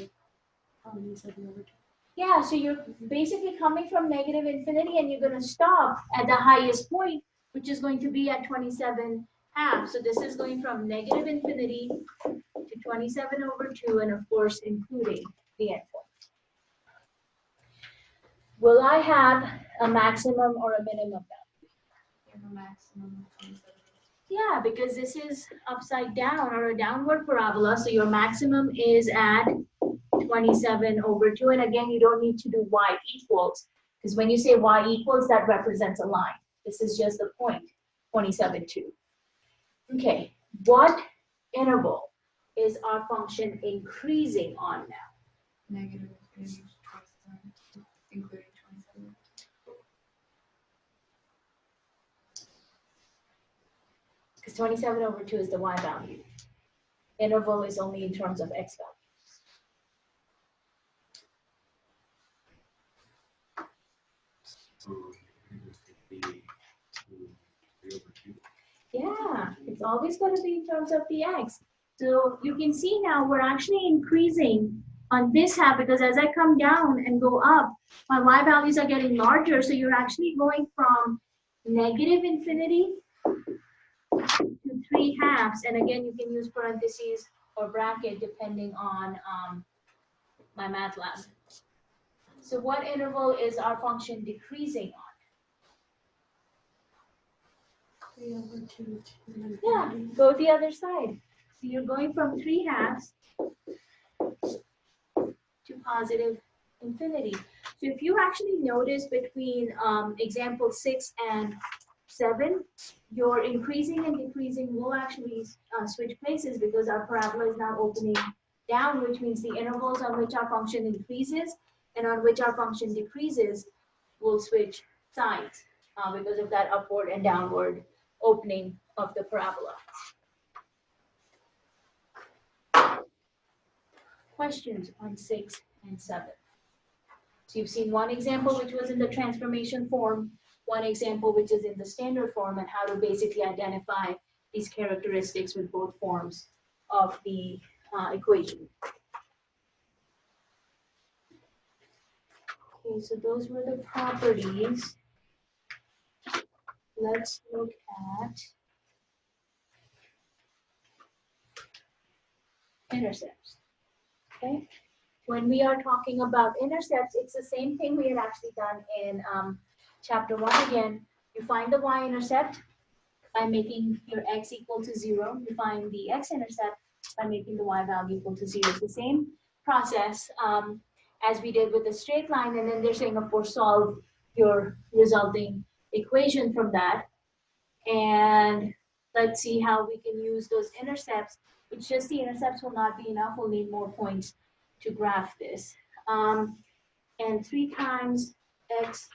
7/2. Yeah, so you're basically coming from negative infinity and you're going to stop at the highest point, which is going to be at 27/2. So this is going from negative infinity to 27/2, and of course, including the endpoint. Will I have a maximum or a minimum value? You have a maximum of 27. Yeah, because this is upside down or a downward parabola, so your maximum is at 27/2. And again, you don't need to do y equals, because when you say y equals, that represents a line. This is just the point, 27/2. Okay, what interval is our function increasing on now? Negative infinity to 27, including 27. Because 27/2 is the y value. Interval is only in terms of x value. So negative 50 to 3/2. Yeah, it's always going to be in terms of the x. So you can see now we're actually increasing on this half, because as I come down and go up, my y values are getting larger. So you're actually going from negative infinity to 3/2. And again, you can use parentheses or bracket depending on my math lab. So what interval is our function decreasing on? 3/2 to Yeah, go the other side. So you're going from 3/2 to positive infinity. So if you actually notice between example 6 and 7, your increasing and decreasing will actually switch places, because our parabola is now opening down, which means the intervals on which our function increases and on which our function decreases will switch sides because of that upward and downward opening of the parabola. Questions on 6 and 7? So you've seen one example which was in the transformation form, one example which is in the standard form, and how to basically identify these characteristics with both forms of the equation. Okay, so those were the properties. Let's look at intercepts. Okay, when we are talking about intercepts, it's the same thing we had actually done in chapter 1 again. You find the y-intercept by making your x equal to 0. You find the x-intercept by making the y value equal to 0. It's the same process as we did with the straight line, and then they're saying, of course, solve your resulting equation from that. And let's see how we can use those intercepts. It's just the intercepts will not be enough. We'll need more points to graph this. And 3 times x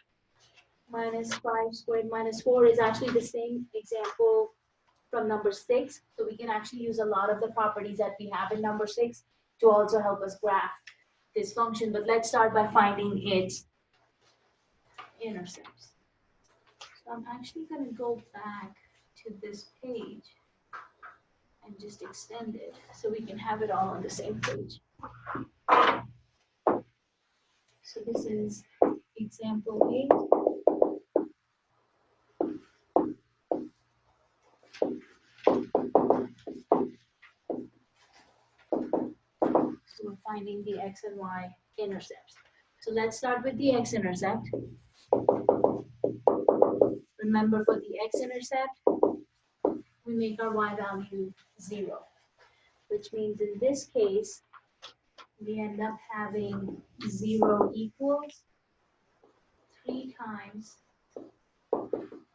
minus 5 squared minus 4 is actually the same example from number 6. So we can actually use a lot of the properties that we have in number 6 to also help us graph this function. But let's start by finding its intercepts. So I'm actually going to go back to this page and just extend it so we can have it all on the same page. So this is example 8. So we're finding the x and y intercepts. So let's start with the x-intercept. Remember, for the x-intercept, we make our y value 0, which means in this case, we end up having 0 equals 3 times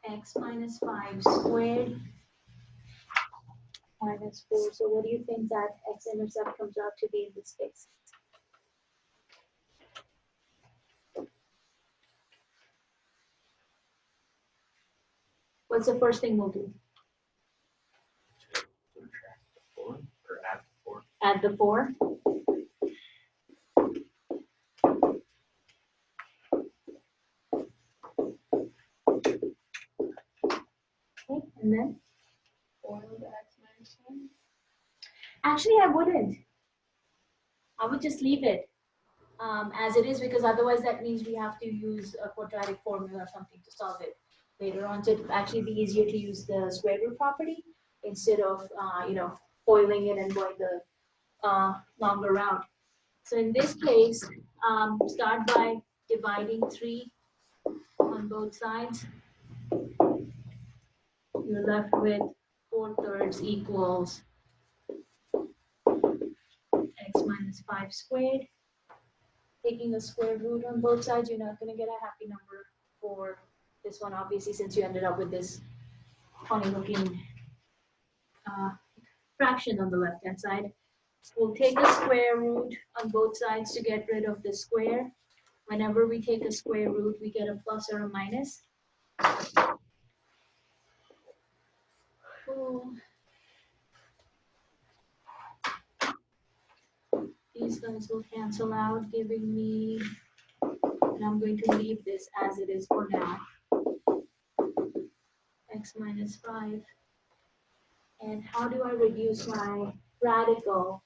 x minus 5 squared minus 4. So what do you think that x-intercept comes out to be in this case? What's the first thing we'll do? Subtract the 4 or add the 4. Add the 4. Okay, and then? FOIL the x minus 1. Actually, I wouldn't. I would just leave it as it is, because otherwise that means we have to use a quadratic formula or something to solve it later on. So it would actually be easier to use the square root property instead of, foiling it and going the longer route. So in this case, start by dividing 3 on both sides. You're left with 4/3 equals x minus 5 squared. Taking a square root on both sides, you're not going to get a happy number for this one, obviously, since you ended up with this funny looking fraction on the left hand side. We'll take a square root on both sides to get rid of the square. Whenever we take a square root, we get a plus or a minus. So these guys will cancel out, giving me, and I'm going to leave this as it is for now, x minus 5. And how do I reduce my radical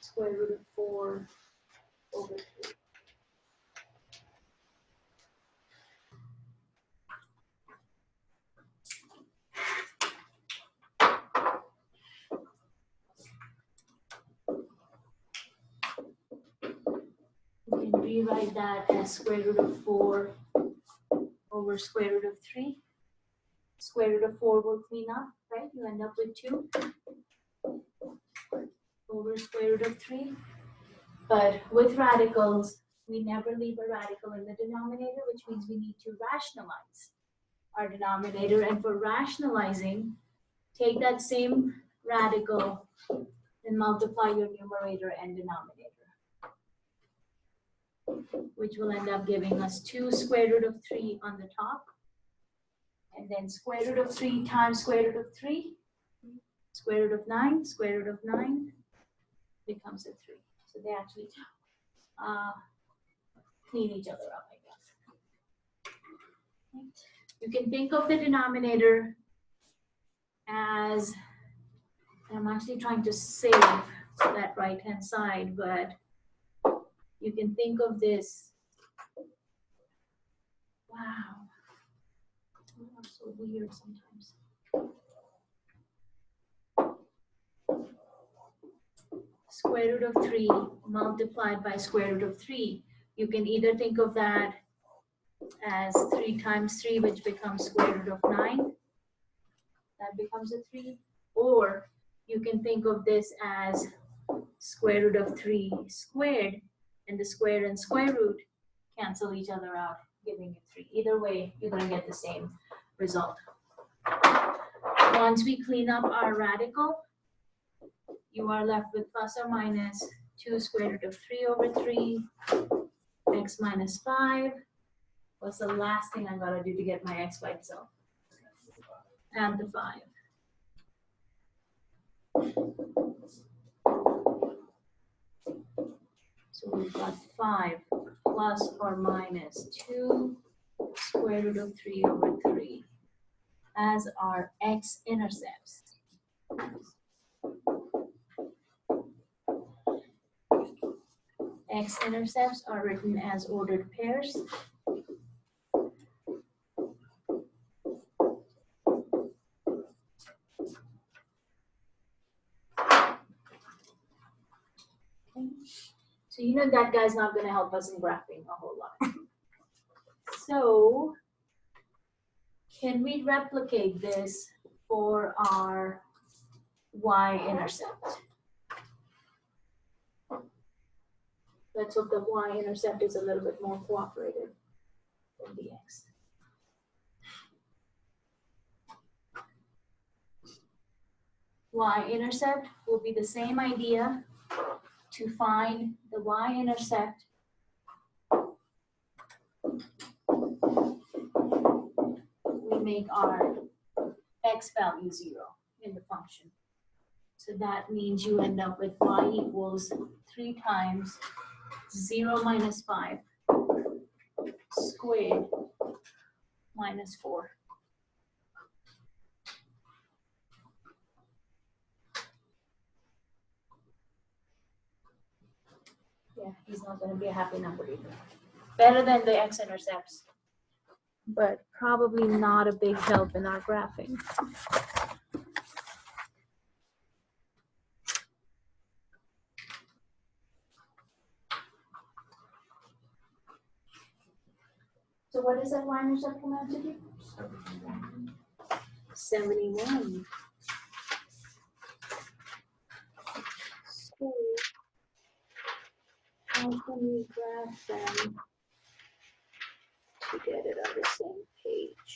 square root of 4 over 3? We can rewrite that as square root of 4 over square root of 3. Square root of 4 will clean up, right? You end up with 2 over square root of 3. But with radicals, we never leave a radical in the denominator, which means we need to rationalize our denominator. And for rationalizing, take that same radical and multiply your numerator and denominator, which will end up giving us 2 square root of 3 on the top. And then square root of 3 times square root of 3, square root of 9, square root of 9 becomes a 3. So they actually clean each other up, I guess. Right. You can think of the denominator as, I'm actually trying to save that right-hand side, but you can think of this, wow, it's so weird sometimes. Square root of 3 multiplied by square root of 3. You can either think of that as 3 times 3, which becomes square root of 9. That becomes a 3. Or you can think of this as square root of 3 squared, and the square and square root cancel each other out, giving you 3. Either way, you're going to get the same result. Once we clean up our radical, you are left with plus or minus 2 square root of 3 over 3, x minus 5. What's the last thing I gotta do to get my x by itself? Add the 5. So we've got 5 plus or minus 2 square root of 3 over 3 as our x-intercepts. X-intercepts are written as ordered pairs. Okay. So you know that guy's not going to help us in graphing a whole lot. So can we replicate this for our y-intercept? Let's hope the y-intercept is a little bit more cooperative than the x. y-intercept will be the same idea. To find the y-intercept, we make our x value 0 in the function. So that means you end up with y equals 3 times 0 minus 5 squared minus 4. Yeah, he's not going to be a happy number either. Better than the x-intercepts, but probably not a big help in our graphing. So what does that y-intercept come out to be? 71. 71. So how can we graph them to get it on the same page?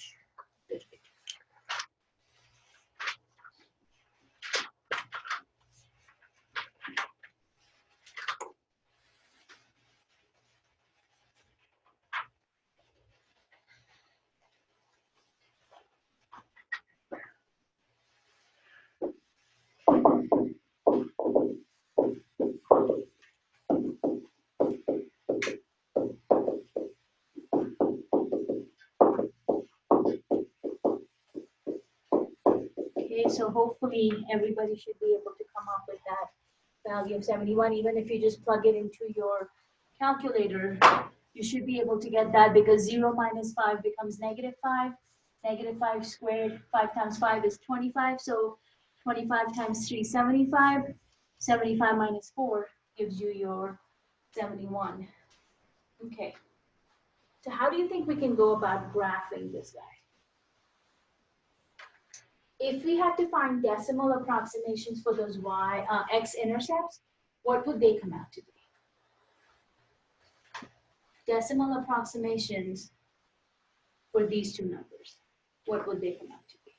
Okay, so hopefully everybody should be able to come up with that value of 71. Even if you just plug it into your calculator, you should be able to get that, because 0 minus 5 becomes negative 5. Negative 5 squared, 5 times 5 is 25. So 25 times 3, 75. 75 minus 4 gives you your 71. Okay. So how do you think we can go about graphing this guy? If we had to find decimal approximations for those x-intercepts, what would they come out to be? Decimal approximations for these two numbers, what would they come out to be?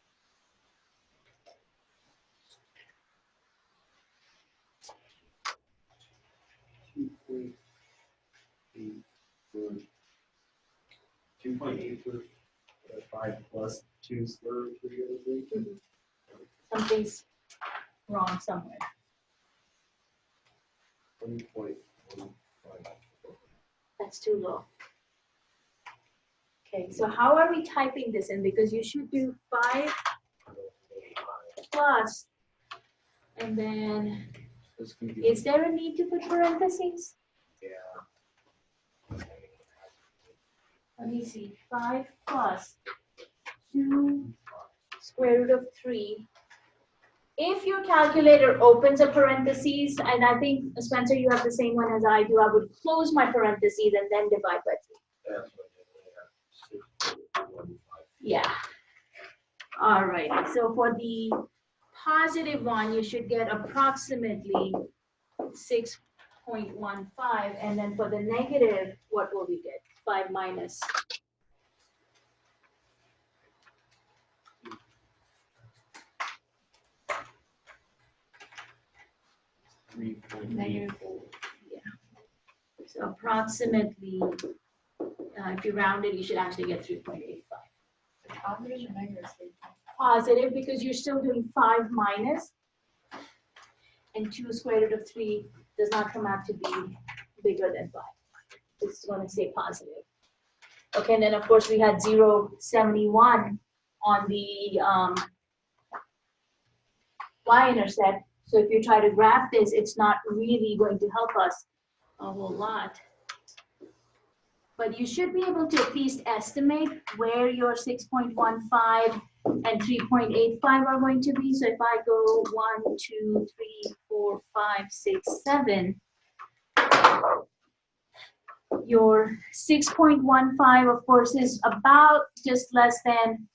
2.8 for 5 plus 2 square root of 3 over 3. Something's wrong somewhere. 1.15. That's too low. Okay, so how are we typing this in? Because you should do 5 plus, and then, is there a need to put parentheses? Yeah. Let me see, 5 plus 2 square root of 3. If your calculator opens a parentheses, and I think, Spencer, you have the same one as I do, I would close my parentheses and then divide by 3. That's what I have. 6.15. Yeah. All right, so for the positive one, you should get approximately 6.15, and then for the negative, what will we get? 5 minus. Negative. Yeah. So approximately, if you round it, you should actually get 3.85. Positive or negative? Positive, because you're still doing 5 minus, and 2 square root of 3 does not come out to be bigger than 5. It's going to stay positive. Okay, and then of course we had 0.71 on the y-intercept. So if you try to graph this, it's not really going to help us a whole lot. But you should be able to at least estimate where your 6.15 and 3.85 are going to be. So if I go 1, 2, 3, 4, 5, 6, 7, your 6.15, of course, is about just less than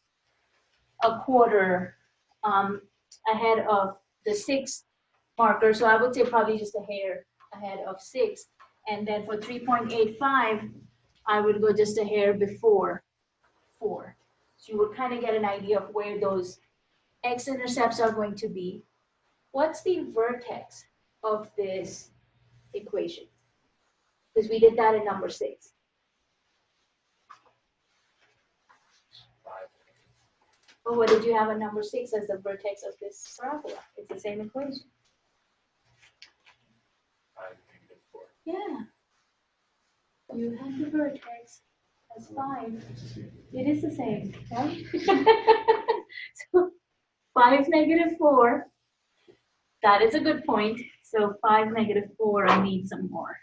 a quarter ahead of the 6 marker. So I would say probably just a hair ahead of 6. And then for 3.85, I would go just a hair before 4. So you would kind of get an idea of where those x-intercepts are going to be. what's the vertex of this equation? Because we did that in number 6. Well, what did you have in number 6 as the vertex of this parabola? It's the same equation. 5, -4. Yeah. You have the vertex as 5. It is the same, right? So 5, -4. That is a good point. So 5, -4, I need some more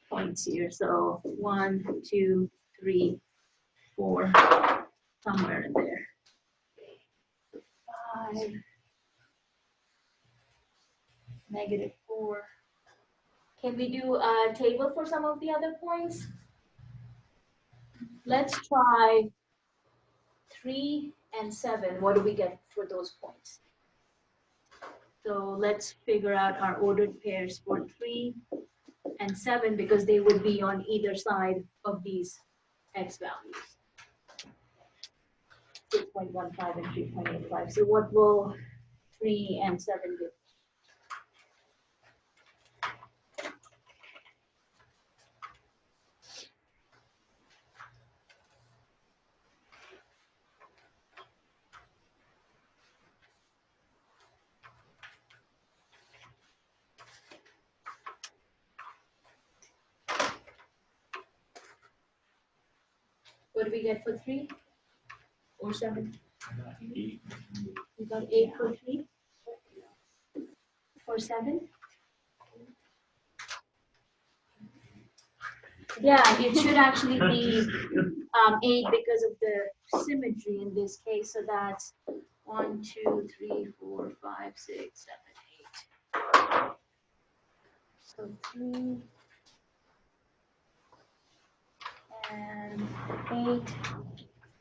points here. So 1, 2, 3, 4, somewhere in there. 5, -4. Can we do a table for some of the other points? Let's try 3 and 7. What do we get for those points? So let's figure out our ordered pairs for 3 and 7 because they would be on either side of these x values. 6.15 and 3.85. So what will 3 and 7 do? What do we get for 3 or 7? We got 8 for 3 or 7? Yeah, it should actually be 8 because of the symmetry in this case. So that's 1, 2, 3, 4, 5, 6, 7, 8. So 3 and 8,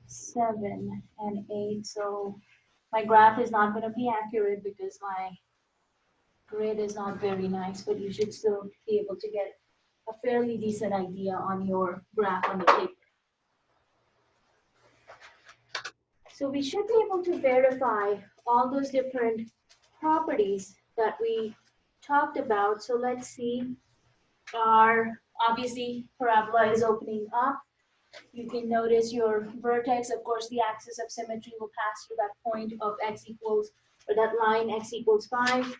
7 and 8. So my graph is not going to be accurate because my grid is not very nice, but you should still be able to get a fairly decent idea on your graph on the paper. So we should be able to verify all those different properties that we talked about. So let's see, our obviously parabola is opening up. You can notice your vertex, of course, the axis of symmetry will pass through that point of x equals, or that line x equals 5.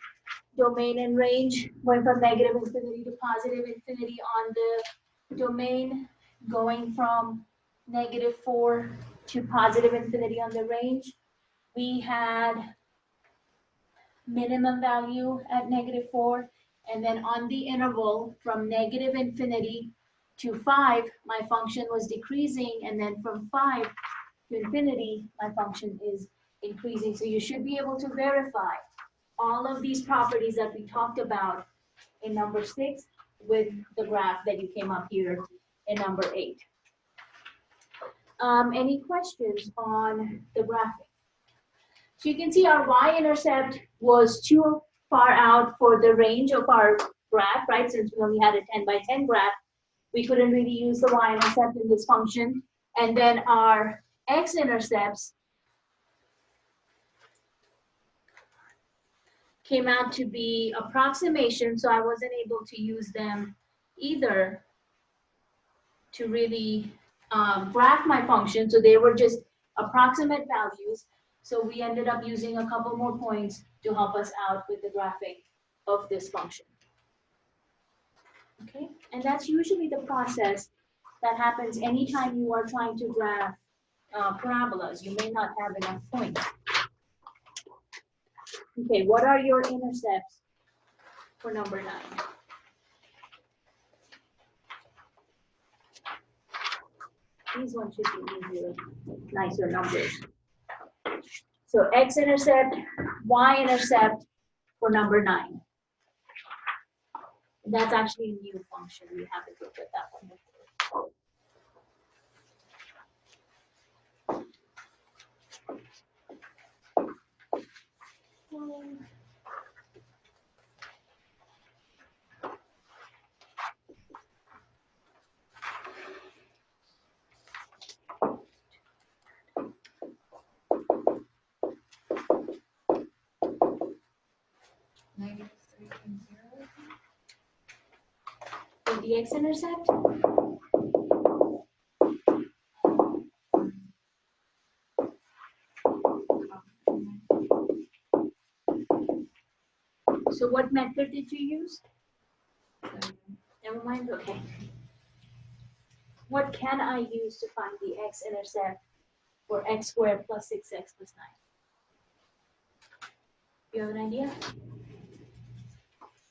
Domain and range went from -infinity to +infinity on the domain, going from -4 to +infinity on the range. We had minimum value at -4, and then on the interval from -infinity to 5, my function was decreasing, and then from 5 to infinity, my function is increasing. So you should be able to verify all of these properties that we talked about in number 6 with the graph that you came up here in number 8. Any questions on the graphic? So you can see our y-intercept was too far out for the range of our graph, right? Since we only had a 10 by 10 graph, we couldn't really use the y-intercept in this function. And then our x-intercepts came out to be approximation, so I wasn't able to use them either to really graph my function. So they were just approximate values. So we ended up using a couple more points to help us out with the graphing of this function. Okay, and that's usually the process that happens anytime you are trying to graph parabolas. You may not have enough points. Okay, what are your intercepts for number 9? These ones should be easier, nicer numbers. So x-intercept, y-intercept for number 9. That's actually a new function. We haven't looked at that one before. find the x-intercept? So what method did you use? Never mind, okay. What can I use to find the x-intercept for x squared plus 6x plus 9? You have an idea?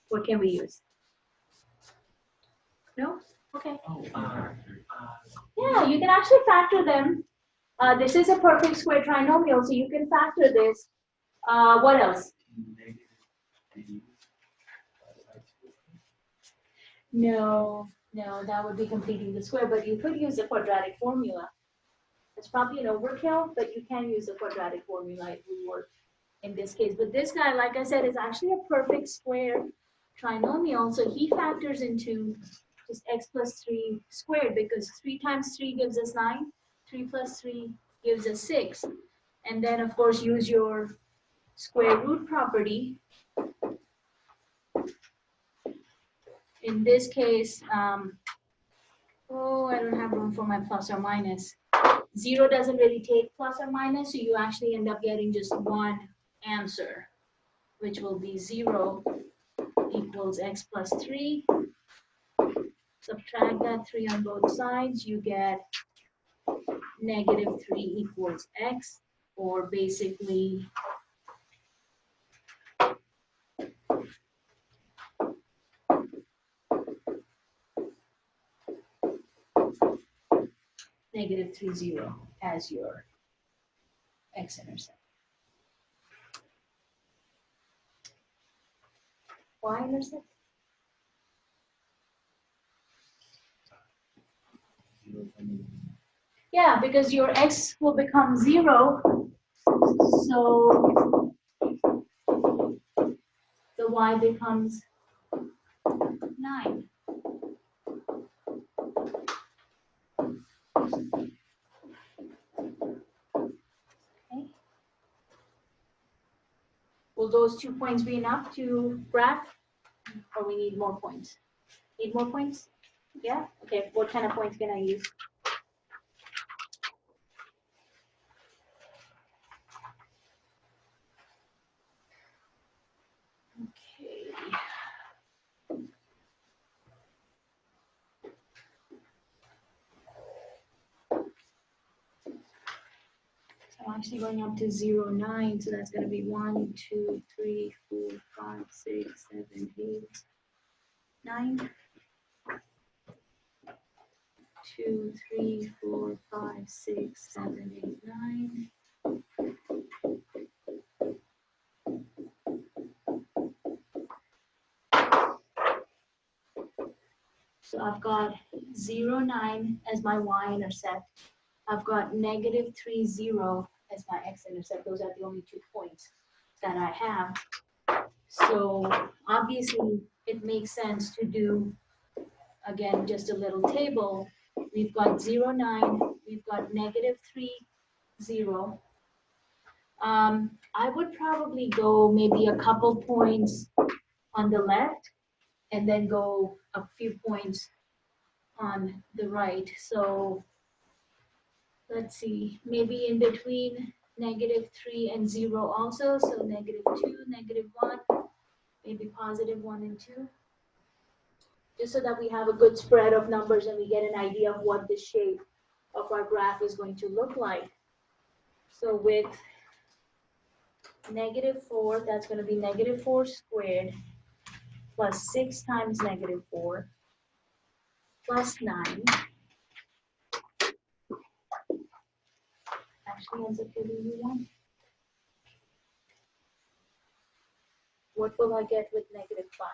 What can we use? No? Okay. Yeah, you can actually factor them. This is a perfect square trinomial, so you can factor this. What else? No, that would be completing the square, but you could use the quadratic formula. It's probably an overkill, but you can use the quadratic formula. It will work in this case. But this guy, like I said, is actually a perfect square trinomial, so he factors into just x plus 3 squared, because 3 times 3 gives us 9, 3 plus 3 gives us 6. And then, of course, use your square root property. In this case, oh, I don't have room for my plus or minus. 0 doesn't really take plus or minus, so you actually end up getting just one answer, which will be 0 equals x plus 3. Subtract that 3 on both sides, you get negative 3 equals x, or basically negative 3, 0 as your x-intercept. Y-intercept? Yeah, because your x will become 0, so the y becomes 9. Okay. Will those 2 points be enough to graph, or we need more points? Need more points? Yeah? Okay, what kind of points can I use? Okay. So I'm actually going up to 0, 9, so that's going to be 1, 2, 3, 4, 5, 6, 7, 8, 9. 2, 3, 4, 5, 6, 7, 8, 9. So I've got 0, 9 as my y-intercept. I've got negative 3, 0 as my x-intercept. Those are the only 2 points that I have. So obviously it makes sense to do, again, just a little table. We've got 0, 9, we've got negative 3, 0. I would probably go maybe a couple points on the left and then go a few points on the right. So let's see, maybe in between negative 3 and 0 also. So negative 2, negative 1, maybe positive 1 and 2. Just so that we have a good spread of numbers and we get an idea of what the shape of our graph is going to look like. So with negative 4, that's going to be negative 4 squared plus 6 times negative 4 plus 9. Actually ends up giving me 1. What will I get with negative 5?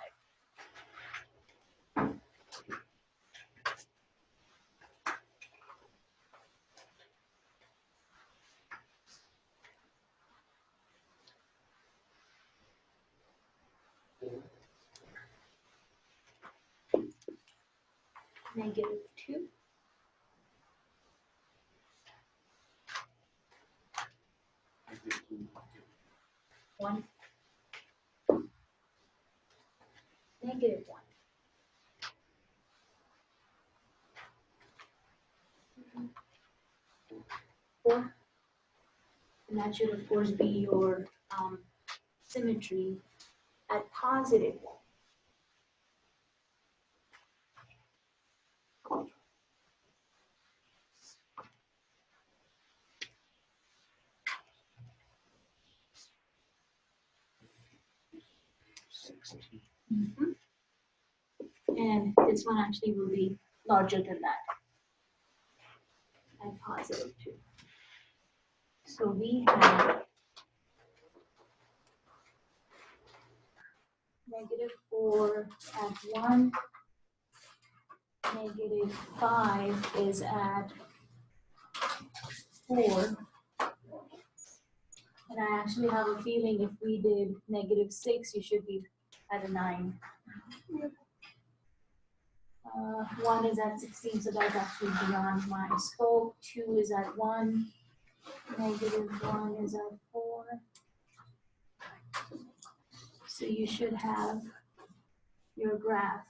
Negative 2. One. Negative 1. that should of course be your symmetry at positive 1. And this one actually will be larger than that at positive 2. So we have -4 at 1, -5 is at 4. And I actually have a feeling if we did -6, you should be at a 9. 1 is at 16, so that's actually beyond my scope. 2 is at 1. -1 is at 4. So you should have your graph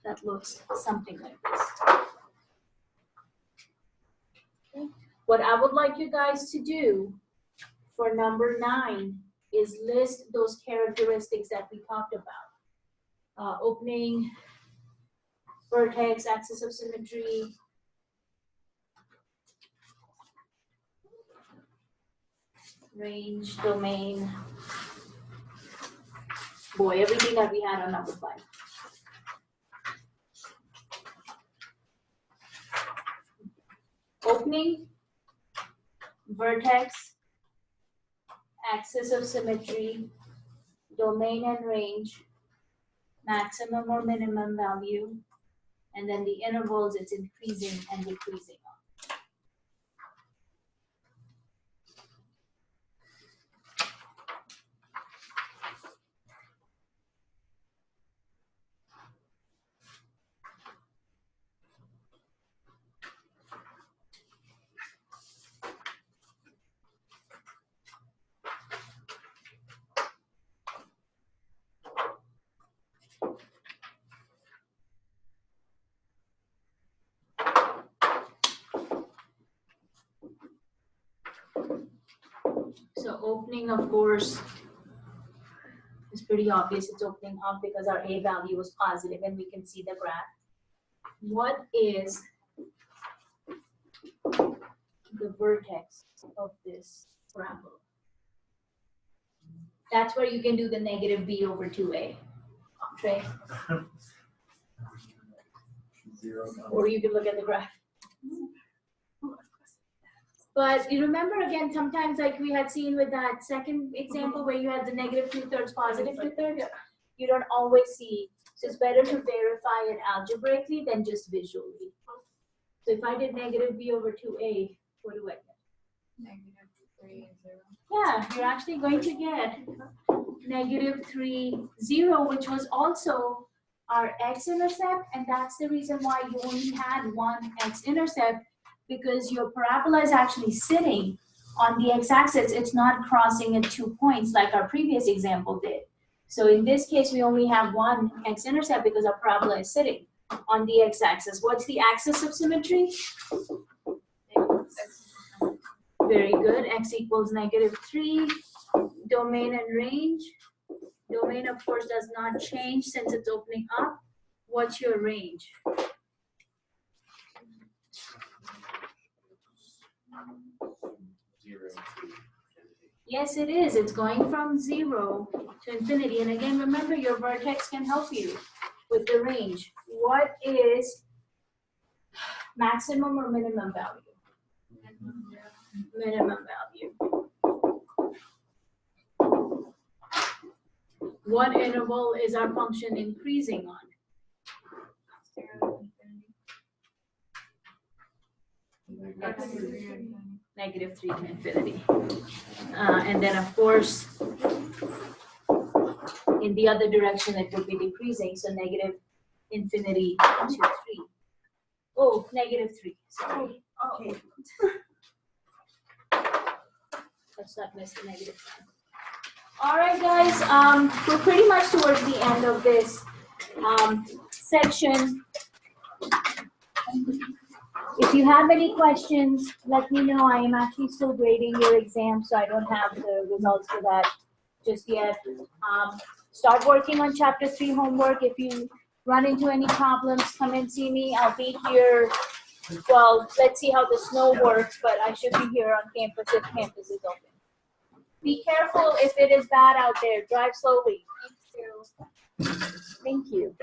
that looks something like this. Okay. What I would like you guys to do for number 9 is list those characteristics that we talked about. Opening, vertex, axis of symmetry, range, domain. Boy, everything that we had on number 5. Opening, vertex, axis of symmetry, domain and range, maximum or minimum value, and then the intervals, it's increasing and decreasing. So opening, of course, is pretty obvious. It's opening up because our A value was positive and we can see the graph. What is the vertex of this parabola? That's where you can do the -b/2a. Trey? 0. Or you can look at the graph. But you remember again, sometimes like we had seen with that second example where you had the -2/3, positive 2/3, you don't always see. So it's better to verify it algebraically than just visually. So if I did -b/2a, what do I get? -3 and 0. Yeah, you're actually going to get -3, 0, which was also our x-intercept, and that's the reason why you only had one x-intercept, because your parabola is actually sitting on the x-axis. It's not crossing at 2 points like our previous example did. So in this case, we only have one x-intercept because our parabola is sitting on the x-axis. What's the axis of symmetry? Very good. X equals -3. Domain and range. Domain, of course, does not change since it's opening up. What's your range? Yes, it is. It's going from 0 to infinity. And again, remember, your vertex can help you with the range. What is maximum or minimum value? Minimum value. What interval is our function increasing on? 0 to infinity. -3 to infinity. And then, of course, in the other direction, it would be decreasing. So -infinity to 3. Oh, -3. Sorry. Okay. Let's not miss the negative sign. All right, guys. We're pretty much towards the end of this section. If you have any questions, let me know. I am actually still grading your exam, so I don't have the results for that just yet. Start working on chapter 3 homework. If you run into any problems, come and see me. I'll be here. Well, let's see how the snow works, but I should be here on campus if campus is open. Be careful if it is bad out there. Drive slowly. Thank you. Thank you.